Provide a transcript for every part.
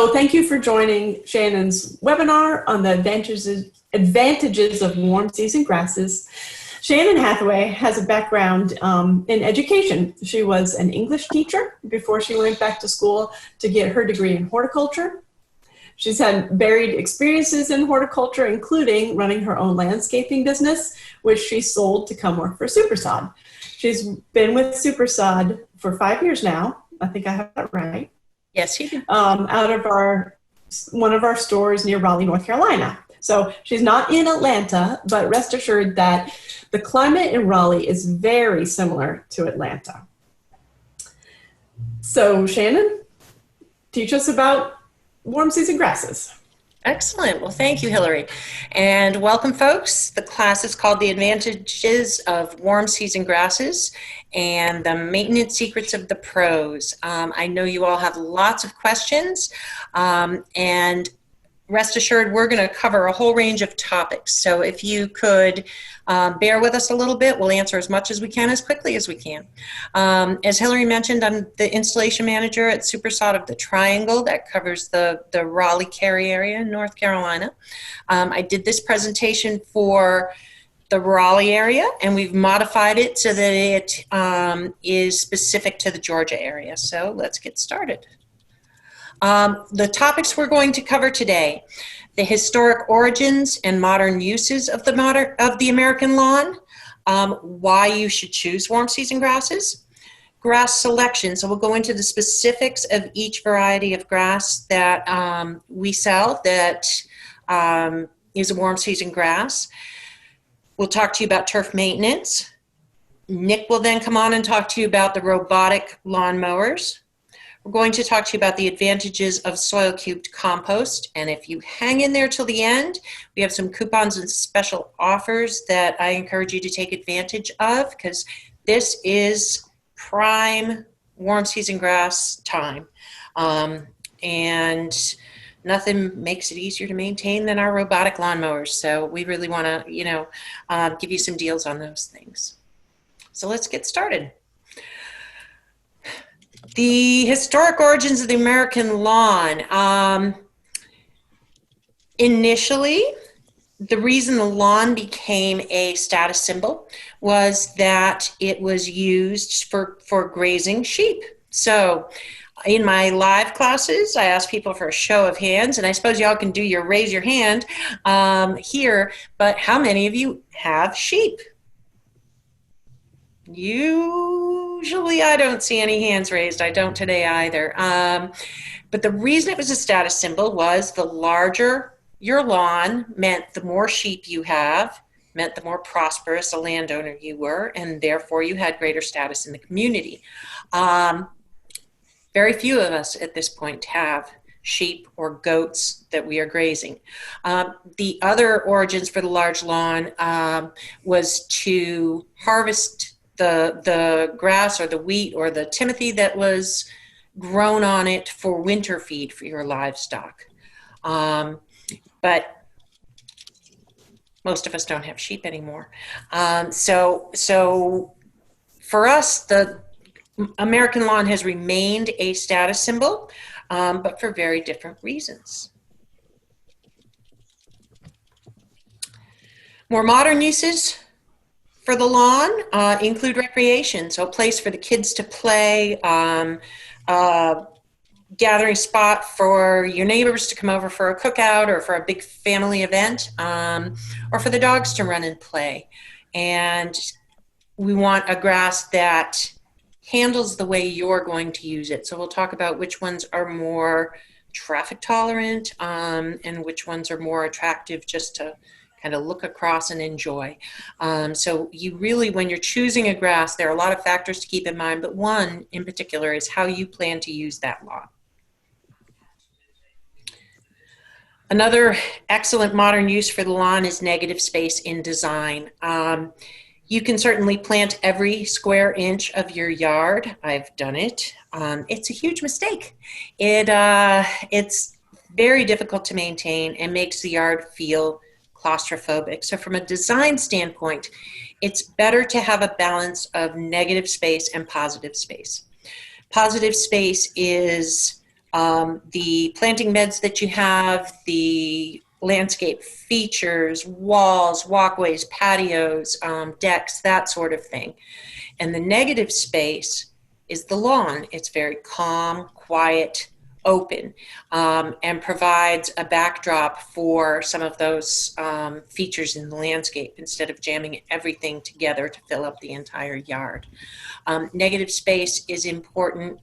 So thank you for joining Shannon's webinar on the advantages of warm season grasses. Shannon Hathaway has a background in education. She was an English teacher before she went back to school to get her degree in horticulture. She's had varied experiences in horticulture, including running her own landscaping business, which she sold to come work for Super-Sod. She's been with Super-Sod for 5 years now. I think I have that right. Yes, you do. Out of one of our stores near Raleigh, North Carolina. So she's not in Atlanta, but rest assured that the climate in Raleigh is very similar to Atlanta. So Shannon, teach us about warm season grasses. Excellent. Well, thank you, Hillary. And welcome, folks. The class is called The Advantages of Warm Season Grasses and the Maintenance Secrets of the Pros. I know you all have lots of questions, and rest assured we're going to cover a whole range of topics. So if you could bear with us a little bit, we'll answer as much as we can, as quickly as we can. As Hillary mentioned, I'm the installation manager at Super-Sod of the Triangle that covers the Raleigh-Cary area in North Carolina. I did this presentation for the Raleigh area, and we've modified it so that it is specific to the Georgia area. So let's get started. The topics we're going to cover today: the historic origins and modern uses of the American lawn, why you should choose warm season grasses, grass selection. So we'll go into the specifics of each variety of grass that we sell that is a warm season grass. We'll talk to you about turf maintenance. Nick will then come on and talk to you about the robotic lawn mowers. We're going to talk to you about the advantages of soil cubed compost. And if you hang in there till the end, we have some coupons and special offers that I encourage you to take advantage of, because this is prime warm season grass time. And nothing makes it easier to maintain than our robotic lawnmowers. So we really want to, give you some deals on those things. So let's get started. The historic origins of the American lawn. Initially, the reason the lawn became a status symbol was that it was used for grazing sheep. So in my live classes, I ask people for a show of hands, and I suppose y'all can do your raise your hand here, but how many of you have sheep? Usually I don't see any hands raised. I don't today either. But the reason it was a status symbol was the larger your lawn meant the more sheep you have, meant the more prosperous a landowner you were, and therefore you had greater status in the community. Very few of us at this point have sheep or goats that we are grazing. The other origins for the large lawn was to harvest the grass or the wheat or the timothy that was grown on it for winter feed for your livestock. But most of us don't have sheep anymore. So for us, the American lawn has remained a status symbol, but for very different reasons. More modern uses for the lawn include recreation, so a place for the kids to play, gathering spot for your neighbors to come over for a cookout or for a big family event, or for the dogs to run and play. And we want a grass that handles the way you're going to use it. So we'll talk about which ones are more traffic tolerant and which ones are more attractive just to kind of look across and enjoy. So you really, when you're choosing a grass, there are a lot of factors to keep in mind, but one in particular is how you plan to use that lawn. Another excellent modern use for the lawn is negative space in design. You can certainly plant every square inch of your yard. I've done it. It's a huge mistake. It's very difficult to maintain and makes the yard feel claustrophobic. So from a design standpoint, it's better to have a balance of negative space and positive space. Positive space is The planting beds that you have, the landscape features, walls, walkways, patios, decks, that sort of thing. And the negative space is the lawn. It's very calm, quiet, open, and provides a backdrop for some of those features in the landscape instead of jamming everything together to fill up the entire yard. Negative space is important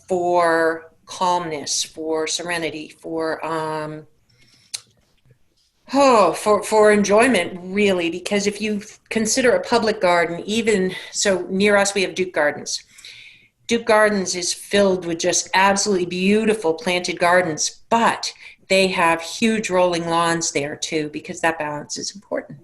for calmness, for serenity, for enjoyment, really, because if you consider a public garden, even so near us we have Duke Gardens. Duke Gardens is filled with just absolutely beautiful planted gardens, but they have huge rolling lawns there too, because that balance is important.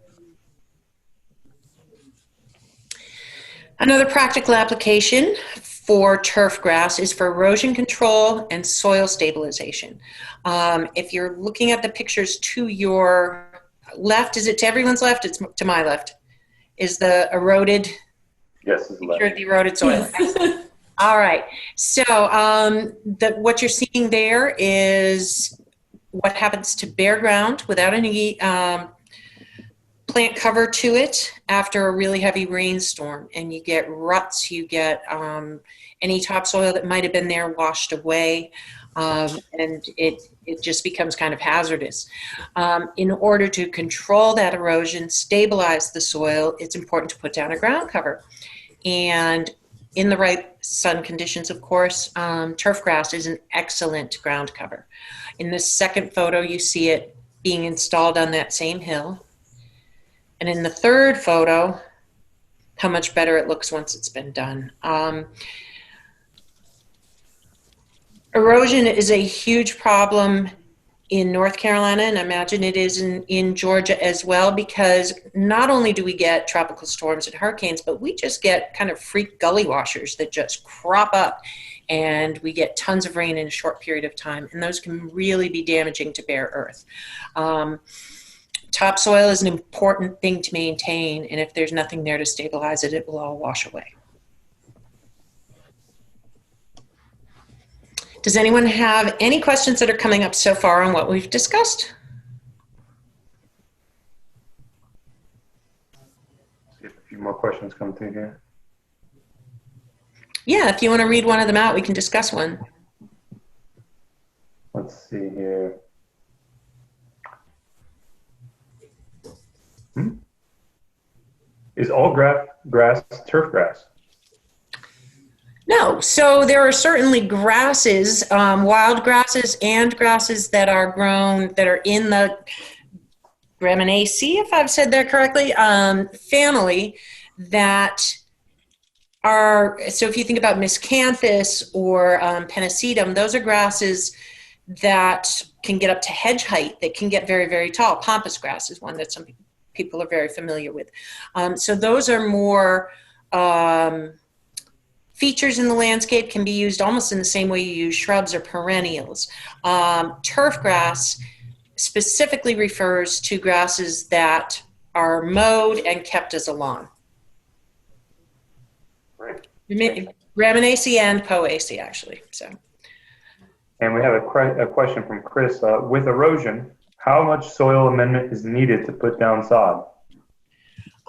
Another practical application for turf grass is for erosion control and soil stabilization. If you're looking at the pictures to your left, is it to everyone's left? It's to my left. Is the eroded? Yes, it's left. The eroded soil. Yes. All right. So what you're seeing there is what happens to bare ground without any plant cover to it after a really heavy rainstorm, and you get ruts, you get any topsoil that might have been there washed away, and it just becomes kind of hazardous. In order to control that erosion, stabilize the soil, it's important to put down a ground cover. And in the right sun conditions, of course, turf grass is an excellent ground cover. In this second photo, you see it being installed on that same hill. And in the third photo, how much better it looks once it's been done. Erosion is a huge problem in North Carolina, and I imagine it is in Georgia as well, because not only do we get tropical storms and hurricanes, but we just get kind of freak gully washers that just crop up, and we get tons of rain in a short period of time, and those can really be damaging to bare earth. Topsoil is an important thing to maintain, and if there's nothing there to stabilize it, it will all wash away. Does anyone have any questions that are coming up so far on what we've discussed? See if a few more questions come through here. Yeah, if you want to read one of them out, we can discuss one. Let's see here. Is all grass turf grass? No, so there are certainly grasses, wild grasses and grasses that are grown, that are in the Gramineaceae, if I've said that correctly, family that are, so if you think about miscanthus or pennisetum, those are grasses that can get up to hedge height, that can get very, very tall. Pampas grass is one that some people are very familiar with. So those are more features in the landscape, can be used almost in the same way you use shrubs or perennials. Turf grass specifically refers to grasses that are mowed and kept as a lawn. Right. Gramineaceae and Poaceae, actually. So. And we have a question from Chris. With erosion, how much soil amendment is needed to put down sod?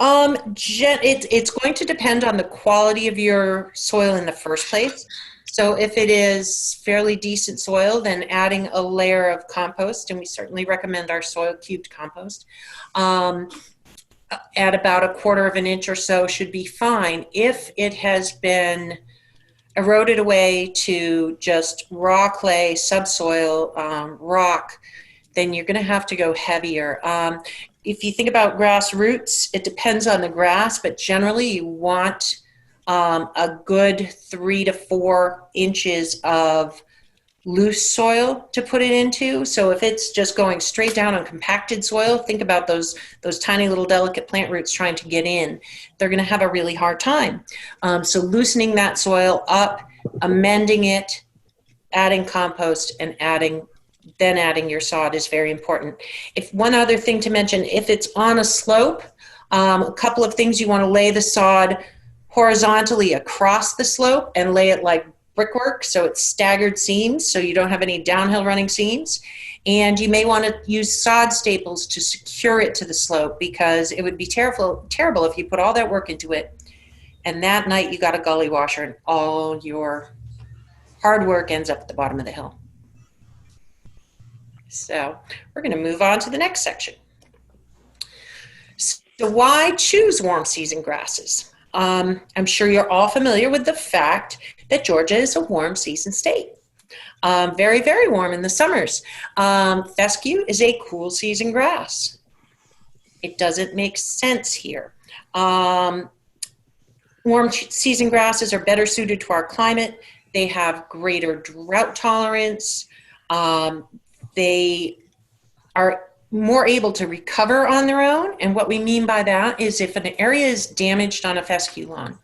It's going to depend on the quality of your soil in the first place. So if it is fairly decent soil, then adding a layer of compost, and we certainly recommend our soil cubed compost, at about 1/4 of an inch or so should be fine. If it has been eroded away to just raw clay, subsoil, rock, then you're going to have to go heavier. If you think about grass roots, it depends on the grass, but generally you want a good 3 to 4 inches of loose soil to put it into. So if it's just going straight down on compacted soil, think about those tiny little delicate plant roots trying to get in. They're going to have a really hard time. So loosening that soil up, amending it, adding compost, and then adding your sod is very important. If one other thing to mention, if it's on a slope, a couple of things: you want to lay the sod horizontally across the slope and lay it like brickwork, so it's staggered seams, so you don't have any downhill running seams. And you may want to use sod staples to secure it to the slope, because it would be terrible if you put all that work into it and that night you got a gully washer and all your hard work ends up at the bottom of the hill. So we're going to move on to the next section. So why choose warm season grasses? I'm sure you're all familiar with the fact that Georgia is a warm season state. Very, very warm in the summers. Fescue is a cool season grass. It doesn't make sense here. Warm season grasses are better suited to our climate. They have greater drought tolerance. They are more able to recover on their own. And what we mean by that is if an area is damaged on a fescue lawn,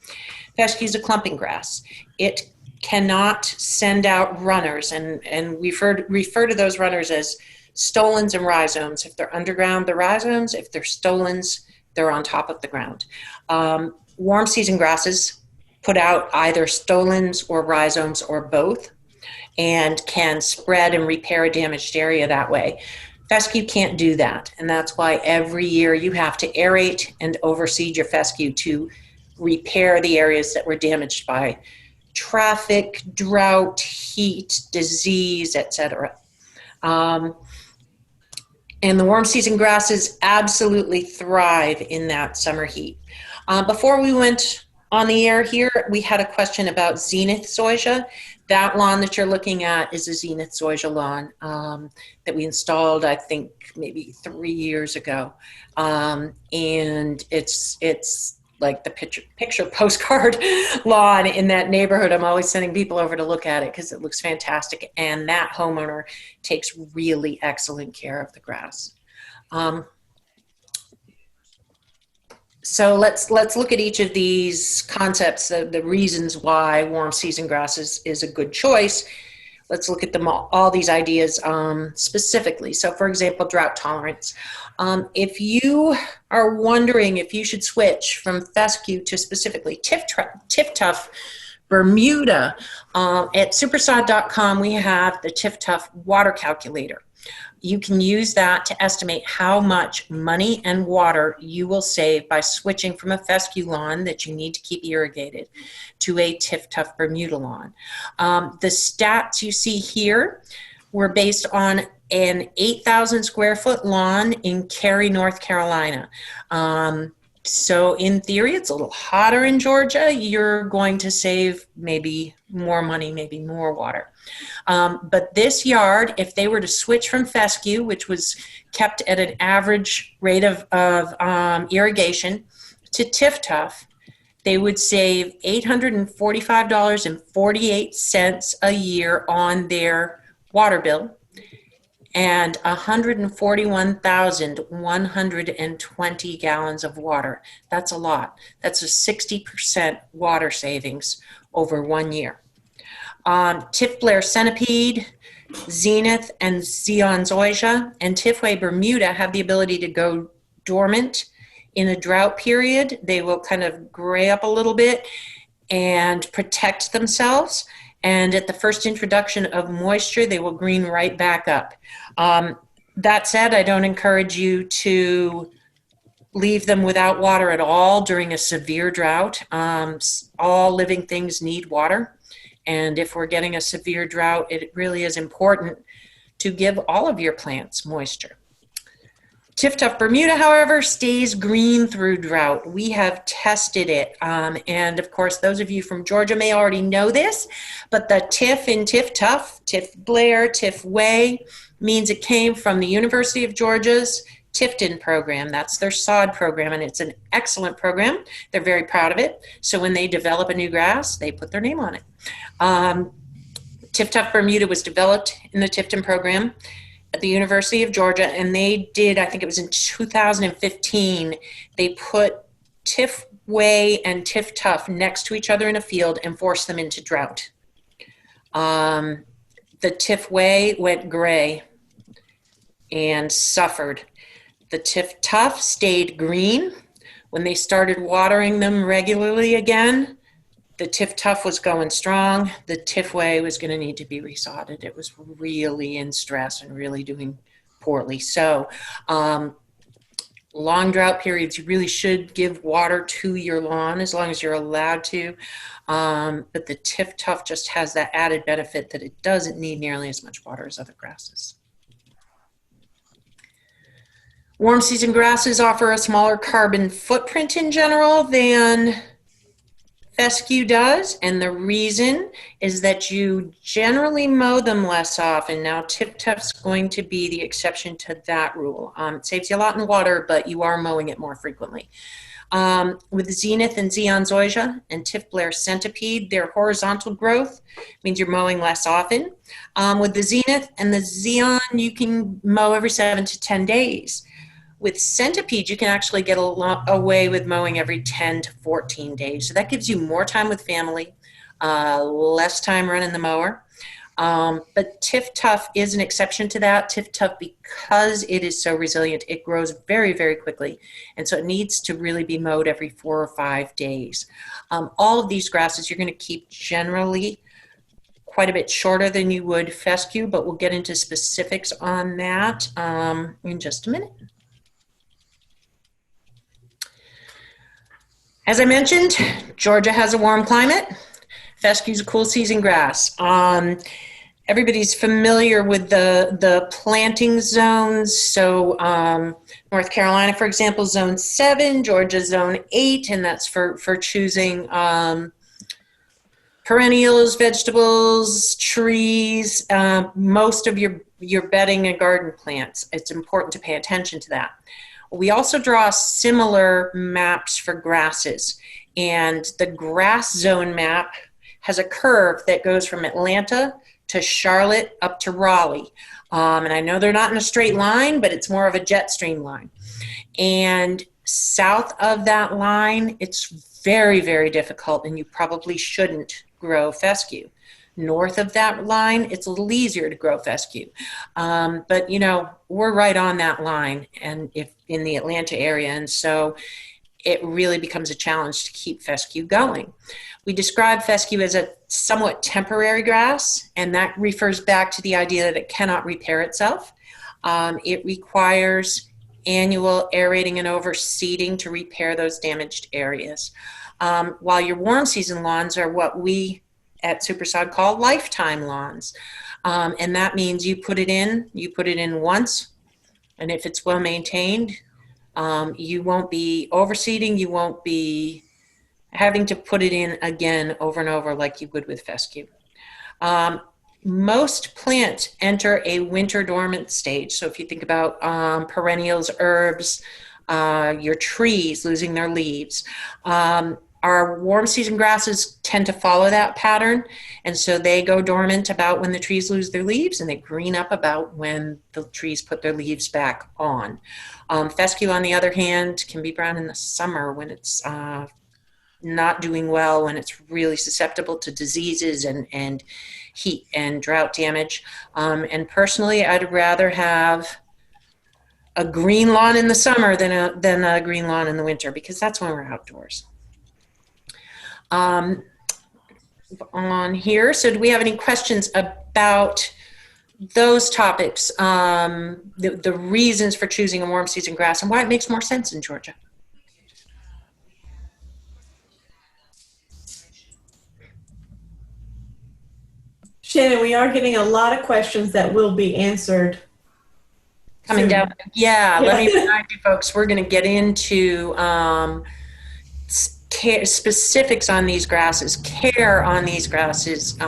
fescue is a clumping grass. It cannot send out runners, and we refer to those runners as stolons and rhizomes. If they're underground, they're rhizomes. If they're stolons, they're on top of the ground. Warm season grasses put out either stolons or rhizomes or both, and can spread and repair a damaged area that way. Fescue can't do that, and that's why every year you have to aerate and overseed your fescue to repair the areas that were damaged by traffic, drought, heat, disease, etc. And the warm season grasses absolutely thrive in that summer heat. Before we went on the air here, we had a question about zenith zoysia. That lawn that you're looking at is a zenith zoysia lawn that we installed, I think, maybe 3 years ago. And it's like the picture postcard lawn in that neighborhood. I'm always sending people over to look at it because it looks fantastic. And that homeowner takes really excellent care of the grass. So let's look at each of these concepts, the reasons why warm season grass is a good choice. Let's look at them all these ideas specifically. So for example, drought tolerance. If you are wondering if you should switch from fescue to specifically Tif-Tuff Bermuda, at Super-Sod.com we have the Tif-Tuff water calculator. You can use that to estimate how much money and water you will save by switching from a fescue lawn that you need to keep irrigated to a Tif-Tuff Bermuda lawn. The stats you see here were based on an 8,000 square foot lawn in Cary, North Carolina. So in theory, it's a little hotter in Georgia. You're going to save maybe more money, maybe more water. But this yard, if they were to switch from fescue, which was kept at an average rate of irrigation, to Tif-Tuff, they would save $845.48 a year on their water bill, and 141,120 gallons of water. That's a lot. That's a 60% water savings over 1 year. Tif Blair Centipede, Zenith, and Zeon Zoysia, and Tifway Bermuda have the ability to go dormant in a drought period. They will kind of gray up a little bit and protect themselves. And at the first introduction of moisture, they will green right back up. That said, I don't encourage you to leave them without water at all during a severe drought. All living things need water. And if we're getting a severe drought, it really is important to give all of your plants moisture. Tif-Tuff Bermuda, however, stays green through drought. We have tested it. And of course, those of you from Georgia may already know this, but the Tif in Tif-Tuff, Tif Blair, Tifway, means it came from the University of Georgia's Tifton program. That's their sod program, and it's an excellent program. They're very proud of it. So when they develop a new grass, they put their name on it. Tif-Tuff Bermuda was developed in the Tifton program at the University of Georgia, and they did, I think it was in 2015, they put Tifway and Tif-Tuff next to each other in a field and forced them into drought. The Tifway went gray and suffered. The Tif-Tuff stayed green. When they started watering them regularly again, The Tiff-Tuff was going strong. The Tiffway was going to need to be resodded. It was really in stress and really doing poorly. So long drought periods, you really should give water to your lawn as long as you're allowed to. But the Tiff-Tuff just has that added benefit that it doesn't need nearly as much water as other grasses. Warm season grasses offer a smaller carbon footprint in general than fescue does, and the reason is that you generally mow them less often. Now, Tiff-Tuff's going to be the exception to that rule. It saves you a lot in water, but you are mowing it more frequently. With Zenith and Zeon zoysia and Tiff-Blair centipede, their horizontal growth means you're mowing less often. With the Zenith and the Zeon, you can mow every 7 to 10 days. With centipede, you can actually get away with mowing every 10 to 14 days. So that gives you more time with family, less time running the mower. But Tiff-Tuff is an exception to that. Tiff-Tuff, because it is so resilient, it grows very, very quickly. And so it needs to really be mowed every 4 or 5 days. All of these grasses you're going to keep generally quite a bit shorter than you would fescue, but we'll get into specifics on that in just a minute. As I mentioned, Georgia has a warm climate. Fescue's a cool season grass. Everybody's familiar with the planting zones. So North Carolina, for example, zone 7, Georgia zone 8, and that's for choosing perennials, vegetables, trees, most of your bedding and garden plants. It's important to pay attention to that. We also draw similar maps for grasses, and the grass zone map has a curve that goes from Atlanta to Charlotte up to Raleigh. And I know they're not in a straight line, but it's more of a jet stream line. And south of that line, it's very, very difficult, and you probably shouldn't grow fescue. North of that line, it's a little easier to grow fescue. But, you know, we're right on that line, and if in the Atlanta area, and so it really becomes a challenge to keep fescue going. We describe fescue as a somewhat temporary grass, and that refers back to the idea that it cannot repair itself. It requires annual aerating and overseeding to repair those damaged areas. While your warm season lawns are what we at Super-Sod call lifetime lawns. And that means you put it in once, and if it's well maintained, you won't be overseeding, you won't be having to put it in again over and over like you would with fescue. Most plants enter a winter dormant stage. So if you think about perennials, herbs, your trees losing their leaves, our warm season grasses tend to follow that pattern, and so they go dormant about when the trees lose their leaves, and they green up about when the trees put their leaves back on. Fescue, on the other hand, can be brown in the summer when it's not doing well, when it's really susceptible to diseases and heat and drought damage. And personally, I'd rather have a green lawn in the summer than a green lawn in the winter, because that's when we're outdoors. On here, so do we have any questions about those topics, the reasons for choosing a warm season grass and why it makes more sense in Georgia? Shannon, we are getting a lot of questions that will be answered coming soon. down. Yeah, let me remind you folks, we're going to get into specifics on these grasses, care on these grasses,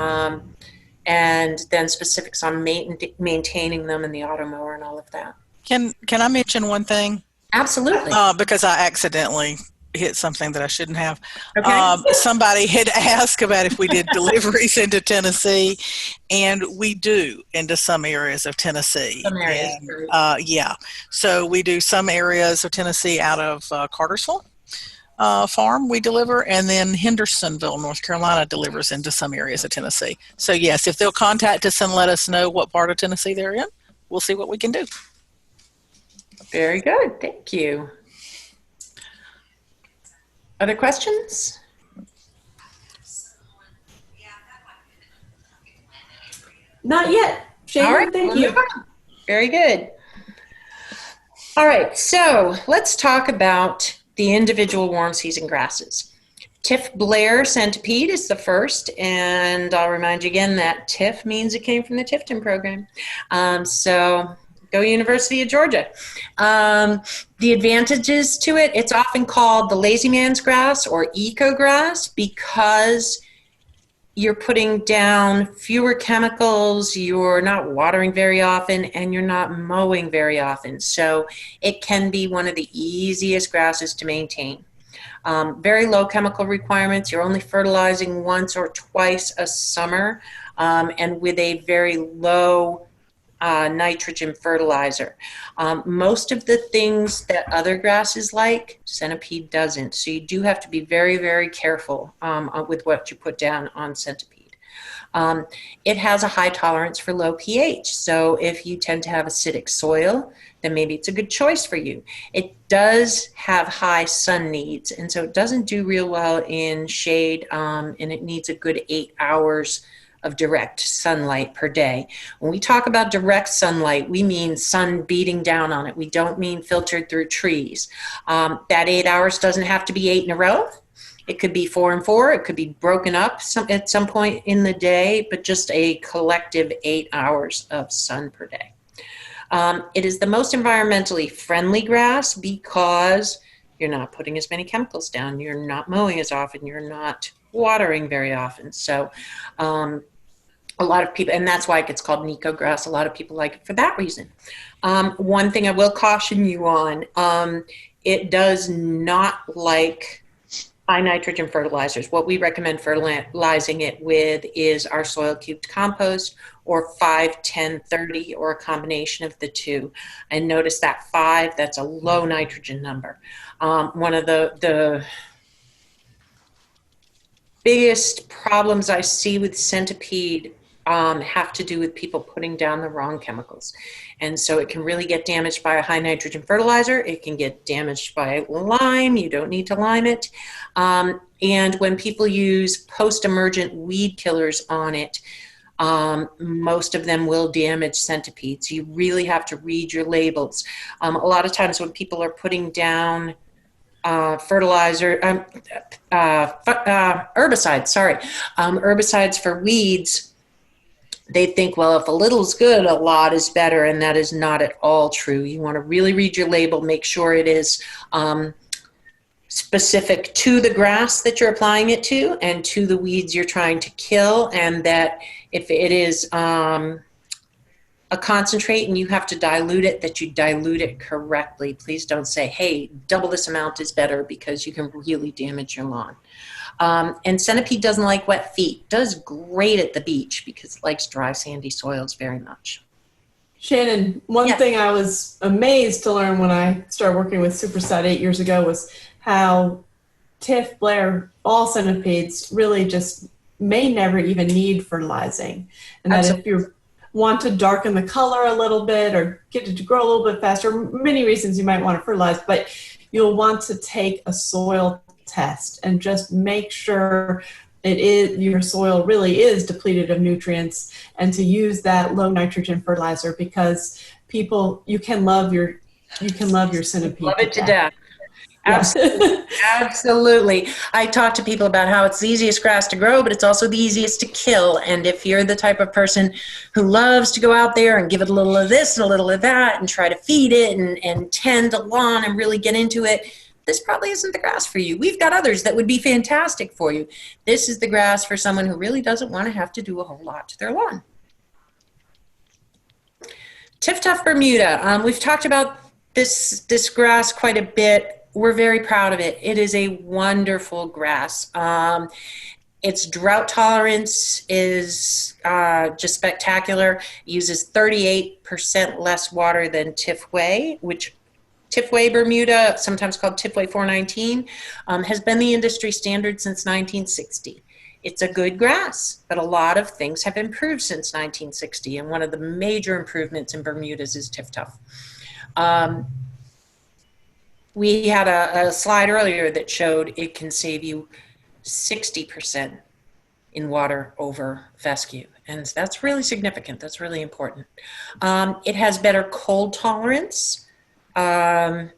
and then specifics on maintaining them in the automower and all of that. Can I mention one thing? Absolutely. Because I accidentally hit something that I shouldn't have. Okay. Somebody had asked about if we did deliveries into Tennessee, and we do into some areas of Tennessee. Some areas. And, yeah. So we do some areas of Tennessee out of Cartersville farm we deliver, and then Hendersonville, North Carolina delivers into some areas of Tennessee. So yes, if they'll contact us and let us know what part of Tennessee they're in, we'll see what we can do. Very good. Thank you. Other questions? Not yet. Shannon, All right, thank we'll you. move on. Very good. All right, so let's talk about the individual warm season grasses. Tiff Blair centipede is the first, and I'll remind you again that Tiff means it came from the Tifton program. So go University of Georgia. The advantages to it, it's often called the lazy man's grass or eco grass because you're putting down fewer chemicals, you're not watering very often, and you're not mowing very often. So it can be one of the easiest grasses to maintain. Very low chemical requirements. You're only fertilizing once or twice a summer, and with a very low nitrogen fertilizer. Most of the things that other grasses like, centipede doesn't. So you do have to be very, very careful with what you put down on centipede. It has a high tolerance for low pH. So if you tend to have acidic soil, then maybe it's a good choice for you. It does have high sun needs, and so it doesn't do real well in shade, and it needs a good 8 hours of direct sunlight per day. When we talk about direct sunlight, we mean sun beating down on it. We don't mean filtered through trees. That 8 hours doesn't have to be 8 in a row. It could be 4 and 4. It could be broken up at some point in the day, but just a collective 8 hours of sun per day. It is the most environmentally friendly grass because you're not putting as many chemicals down. You're not mowing as often. You're not watering very often. So a lot of people, and that's why it gets called an eco grass. A lot of people like it for that reason. One thing I will caution you on, it does not like high nitrogen fertilizers. What we recommend fertilizing it with is our soil cubed compost or 5-10-30 or a combination of the two. And notice that 5, that's a low nitrogen number. One of the biggest problems I see with centipede have to do with people putting down the wrong chemicals. And so it can really get damaged by a high nitrogen fertilizer. It can get damaged by lime. You don't need to lime it. And when people use post-emergent weed killers on it, most of them will damage centipedes. You really have to read your labels. A lot of times when people are putting down herbicides for weeds, they think, well, if a little is good, a lot is better, and that is not at all true. You want to really read your label, make sure it is specific to the grass that you're applying it to and to the weeds you're trying to kill, and that if it is a concentrate and you have to dilute it, that you dilute it correctly. Please don't say, hey, double this amount is better, because you can really damage your lawn. And centipede doesn't like wet feet. Does great at the beach because it likes dry, sandy soils very much. Shannon, one thing I was amazed to learn when I started working with Super-Sod 8 years ago was how Tiff Blair, all centipedes, really just may never even need fertilizing. And that if you want to darken the color a little bit or get it to grow a little bit faster, many reasons you might want to fertilize, but you'll want to take a soil test and just make sure your soil really is depleted of nutrients, and to use that low nitrogen fertilizer, because you can love your centipede. Love it to death. Absolutely. Absolutely. I talk to people about how it's the easiest grass to grow, but it's also the easiest to kill. And if you're the type of person who loves to go out there and give it a little of this and a little of that and try to feed it and tend a lawn and really get into it, this probably isn't the grass for you. We've got others that would be fantastic for you. This is the grass for someone who really doesn't want to have to do a whole lot to their lawn. Tiff-Tuff Bermuda. We've talked about this grass quite a bit. We're very proud of it. It is a wonderful grass. Its drought tolerance is just spectacular. It uses 38% less water than Tiffway, which Tiffway Bermuda, sometimes called Tiffway 419, has been the industry standard since 1960. It's a good grass, but a lot of things have improved since 1960, and one of the major improvements in Bermudas is Tiff-Tuff. We had a slide earlier that showed it can save you 60% in water over fescue. And that's really significant. That's really important. It has better cold tolerance than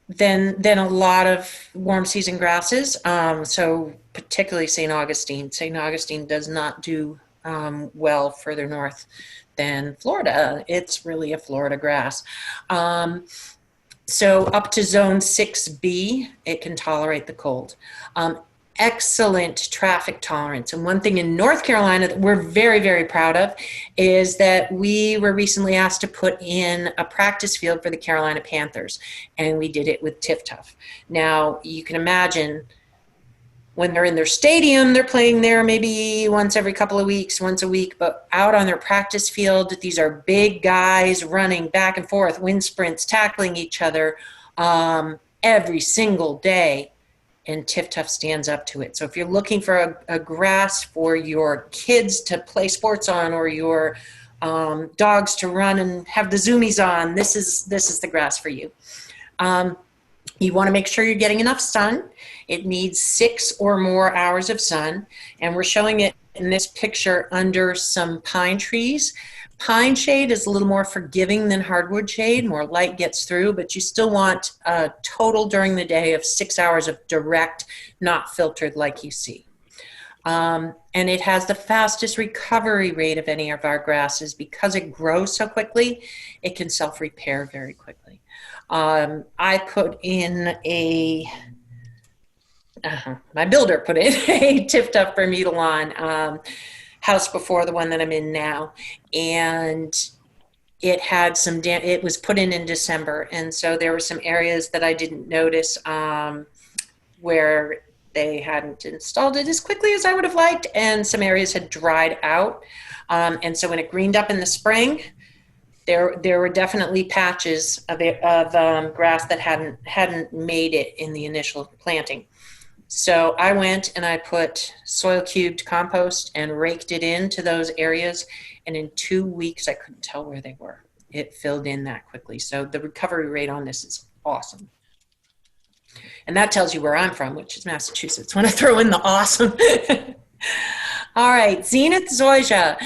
a lot of warm season grasses. So particularly St. Augustine. St. Augustine does not do well further north than Florida. It's really a Florida grass. So up to zone 6B, it can tolerate the cold. Excellent traffic tolerance. And one thing in North Carolina that we're very, very proud of is that we were recently asked to put in a practice field for the Carolina Panthers, and we did it with Tif-Tuf. Now, you can imagine when they're in their stadium, they're playing there maybe once every couple of weeks, once a week, but out on their practice field, these are big guys running back and forth, wind sprints, tackling each other every single day. And Tif-Tuf stands up to it. So if you're looking for a grass for your kids to play sports on, or your dogs to run and have the zoomies on, this is the grass for you. You want to make sure you're getting enough sun. It needs 6 or more hours of sun. And we're showing it in this picture under some pine trees. Pine shade is a little more forgiving than hardwood shade. More light gets through, but you still want a total during the day of 6 hours of direct, not filtered like you see. And it has the fastest recovery rate of any of our grasses. Because it grows so quickly, it can self-repair very quickly. I put in my builder put in a Tif-Tuf Bermuda lawn house before the one that I'm in now, and it had some it was put in December, and so there were some areas that I didn't notice where they hadn't installed it as quickly as I would have liked, and some areas had dried out, and so when it greened up in the spring, there were definitely patches of grass that hadn't made it in the initial planting. So I went and I put soil cubed compost and raked it into those areas. And in 2 weeks, I couldn't tell where they were. It filled in that quickly. So the recovery rate on this is awesome. And that tells you where I'm from, which is Massachusetts, when I throw in the awesome. All right, Zenith zoysia.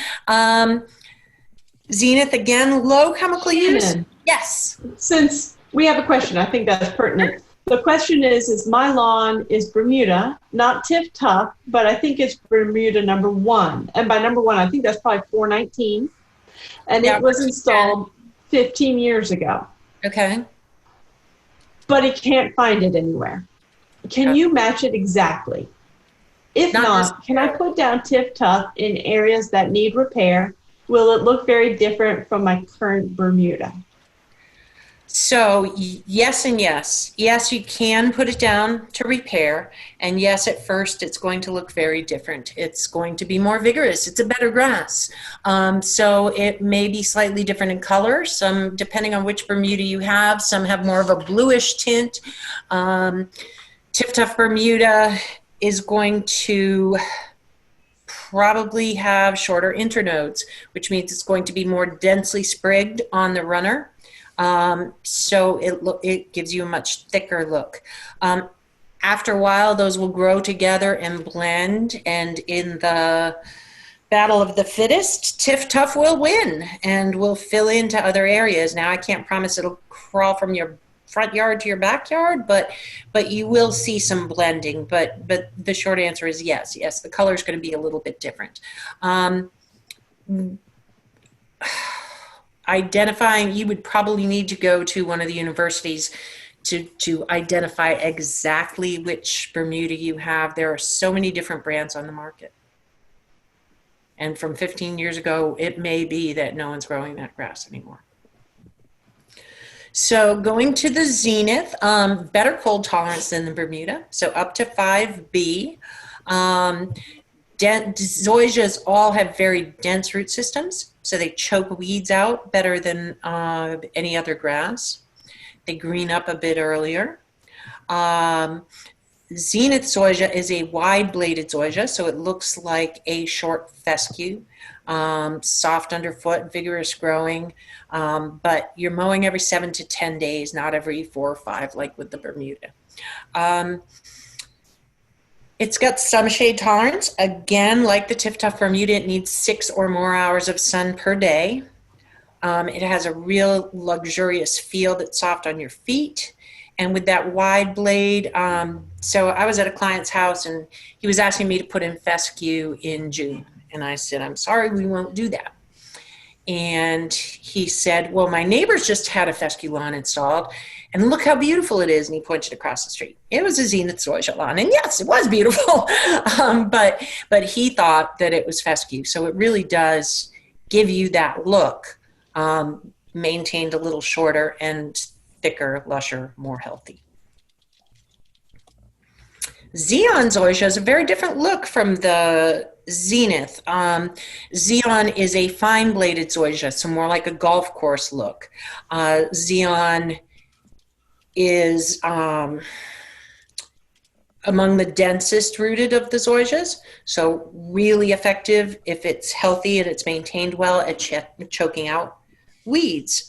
Zenith, again, low chemical use. Shannon, Yes. since we have a question, I think that's pertinent. The question is my lawn is Bermuda, not Tif-Tuf, but I think it's Bermuda #1. And by #1, I think that's probably 419. And Yeah, it was installed 15 years ago. Okay. But he can't find it anywhere. Can you match it exactly? If not, can I put down Tif-Tuf in areas that need repair? Will it look very different from my current Bermuda? So yes and yes. Yes, you can put it down to repair. And yes, at first it's going to look very different. It's going to be more vigorous. It's a better grass. So it may be slightly different in color. Some, depending on which Bermuda you have, some have more of a bluish tint. Tif-Tuf Bermuda is going to probably have shorter internodes, which means it's going to be more densely sprigged on the runner. So it gives you a much thicker look. After a while, those will grow together and blend, and in the battle of the fittest, Tif-Tuf will win and will fill into other areas. Now, I can't promise it'll crawl from your front yard to your backyard, but you will see some blending. But the short answer is yes. Yes, the color is going to be a little bit different. Identifying, you would probably need to go to one of the universities to identify exactly which Bermuda you have. There are so many different brands on the market. And from 15 years ago, it may be that no one's growing that grass anymore. So going to the Zenith, better cold tolerance than the Bermuda, so up to 5B. Zoysias all have very dense root systems, so they choke weeds out better than any other grass. They green up a bit earlier. Zenith zoysia is a wide-bladed zoysia, so it looks like a short fescue. Soft underfoot, vigorous growing, but you're mowing every 7 to 10 days, not every 4 or 5 like with the Bermuda. It's got some shade tolerance. Again, like the Tiftuff Bermuda, it needs 6 or more hours of sun per day. It has a real luxurious feel that's soft on your feet. And with that wide blade, so I was at a client's house and he was asking me to put in fescue in June. And I said, I'm sorry, we won't do that. And he said, well, my neighbors just had a fescue lawn installed and look how beautiful it is. And he pointed across the street. It was a Zenith zoysia lawn. And yes, it was beautiful. But he thought that it was fescue. So it really does give you that look, maintained a little shorter and thicker, lusher, more healthy. Xeon zoysia is a very different look from the Zenith. Xeon is a fine-bladed zoysia, so more like a golf course look. Xeon is among the densest rooted of the zoysias, so really effective if it's healthy and it's maintained well at choking out weeds.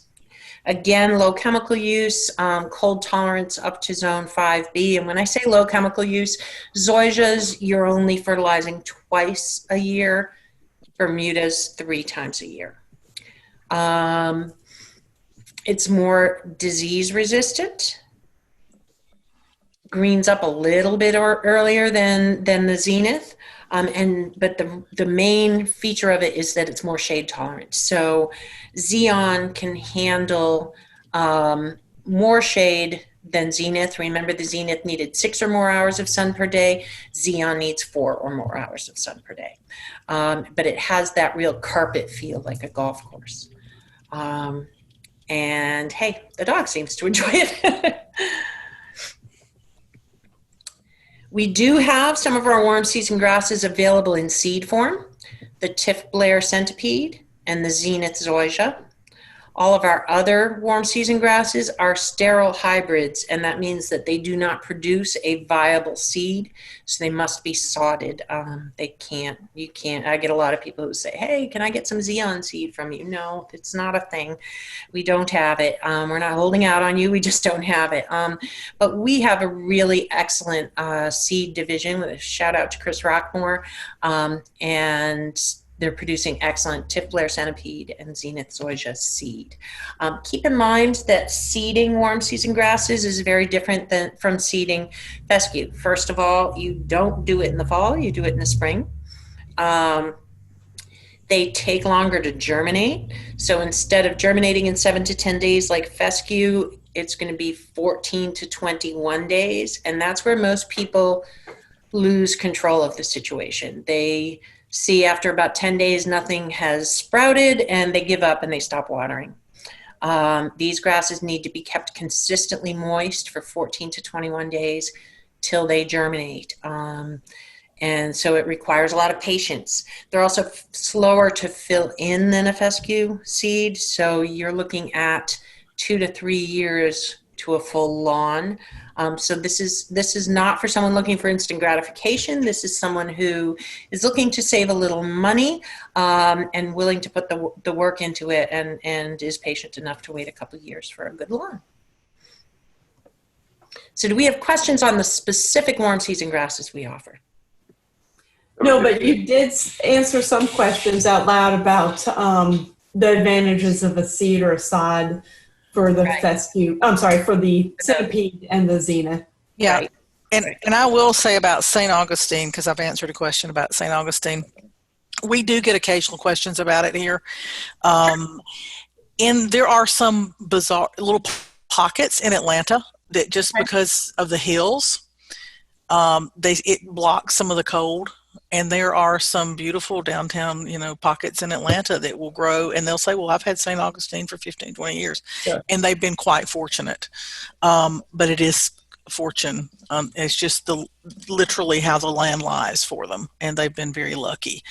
Again, low chemical use, cold tolerance up to zone 5B. And when I say low chemical use, zoysias, you're only fertilizing twice a year, Bermudas 3 times a year. It's more disease resistant, greens up a little bit earlier than the Zenith. But the main feature of it is that it's more shade tolerant. So Xeon can handle more shade than Zenith. Remember, the Zenith needed 6 or more hours of sun per day. Xeon needs 4 or more hours of sun per day. But it has that real carpet feel like a golf course. And hey, the dog seems to enjoy it. We do have some of our warm season grasses available in seed form, the Tiff Blair centipede and the Zenith zoysia. All of our other warm season grasses are sterile hybrids, and that means that they do not produce a viable seed, so they must be sodded. You can't. I get a lot of people who say, hey, can I get some Xeon seed from you? No, it's not a thing. We don't have it. We're not holding out on you. We just don't have it. But we have a really excellent seed division with a shout out to Chris Rockmore, and they're producing excellent Tiff Blair centipede and Zenith zoysia seed. Keep in mind that seeding warm season grasses is very different from seeding fescue. First of all, you don't do it in the fall, you do it in the spring. They take longer to germinate. So instead of germinating in 7 to 10 days like fescue, it's going to be 14 to 21 days. And that's where most people lose control of the situation. They see after about 10 days nothing has sprouted and they give up and they stop watering. These grasses need to be kept consistently moist for 14 to 21 days till they germinate. And so it requires a lot of patience. They're also slower to fill in than a fescue seed. So you're looking at 2 to 3 years to a full lawn. So this is not for someone looking for instant gratification. This is someone who is looking to save a little money and willing to put the work into it and is patient enough to wait a couple of years for a good lawn. So do we have questions on the specific warm season grasses we offer? No, but you did answer some questions out loud about the advantages of a seed or a sod for the fescue. I'm sorry, for the centipede and the Zenith. Yeah, Right. and I will say about St. Augustine, because I've answered a question about St. Augustine. We do get occasional questions about it here. And there are some bizarre little pockets in Atlanta that just because of the hills, it blocks some of the cold. And there are some beautiful downtown, pockets in Atlanta that will grow, and they'll say, well, I've had St. Augustine for 15, 20 years. Sure. And they've been quite fortunate. But it is fortune. It's just literally how the land lies for them. And they've been very lucky.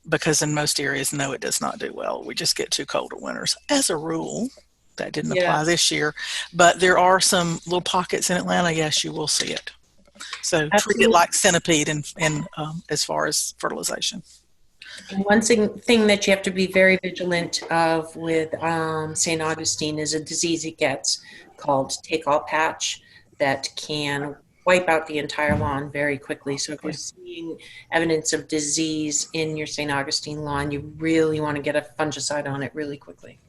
Because in most areas, no, it does not do well. We just get too cold at winters. As a rule, that didn't apply this year. But there are some little pockets in Atlanta. Yes, you will see it. So treat it like centipede and as far as fertilization. And one thing that you have to be very vigilant of with St. Augustine is a disease it gets called take-all patch that can wipe out the entire lawn very quickly. So if you're seeing evidence of disease in your St. Augustine lawn, you really want to get a fungicide on it really quickly.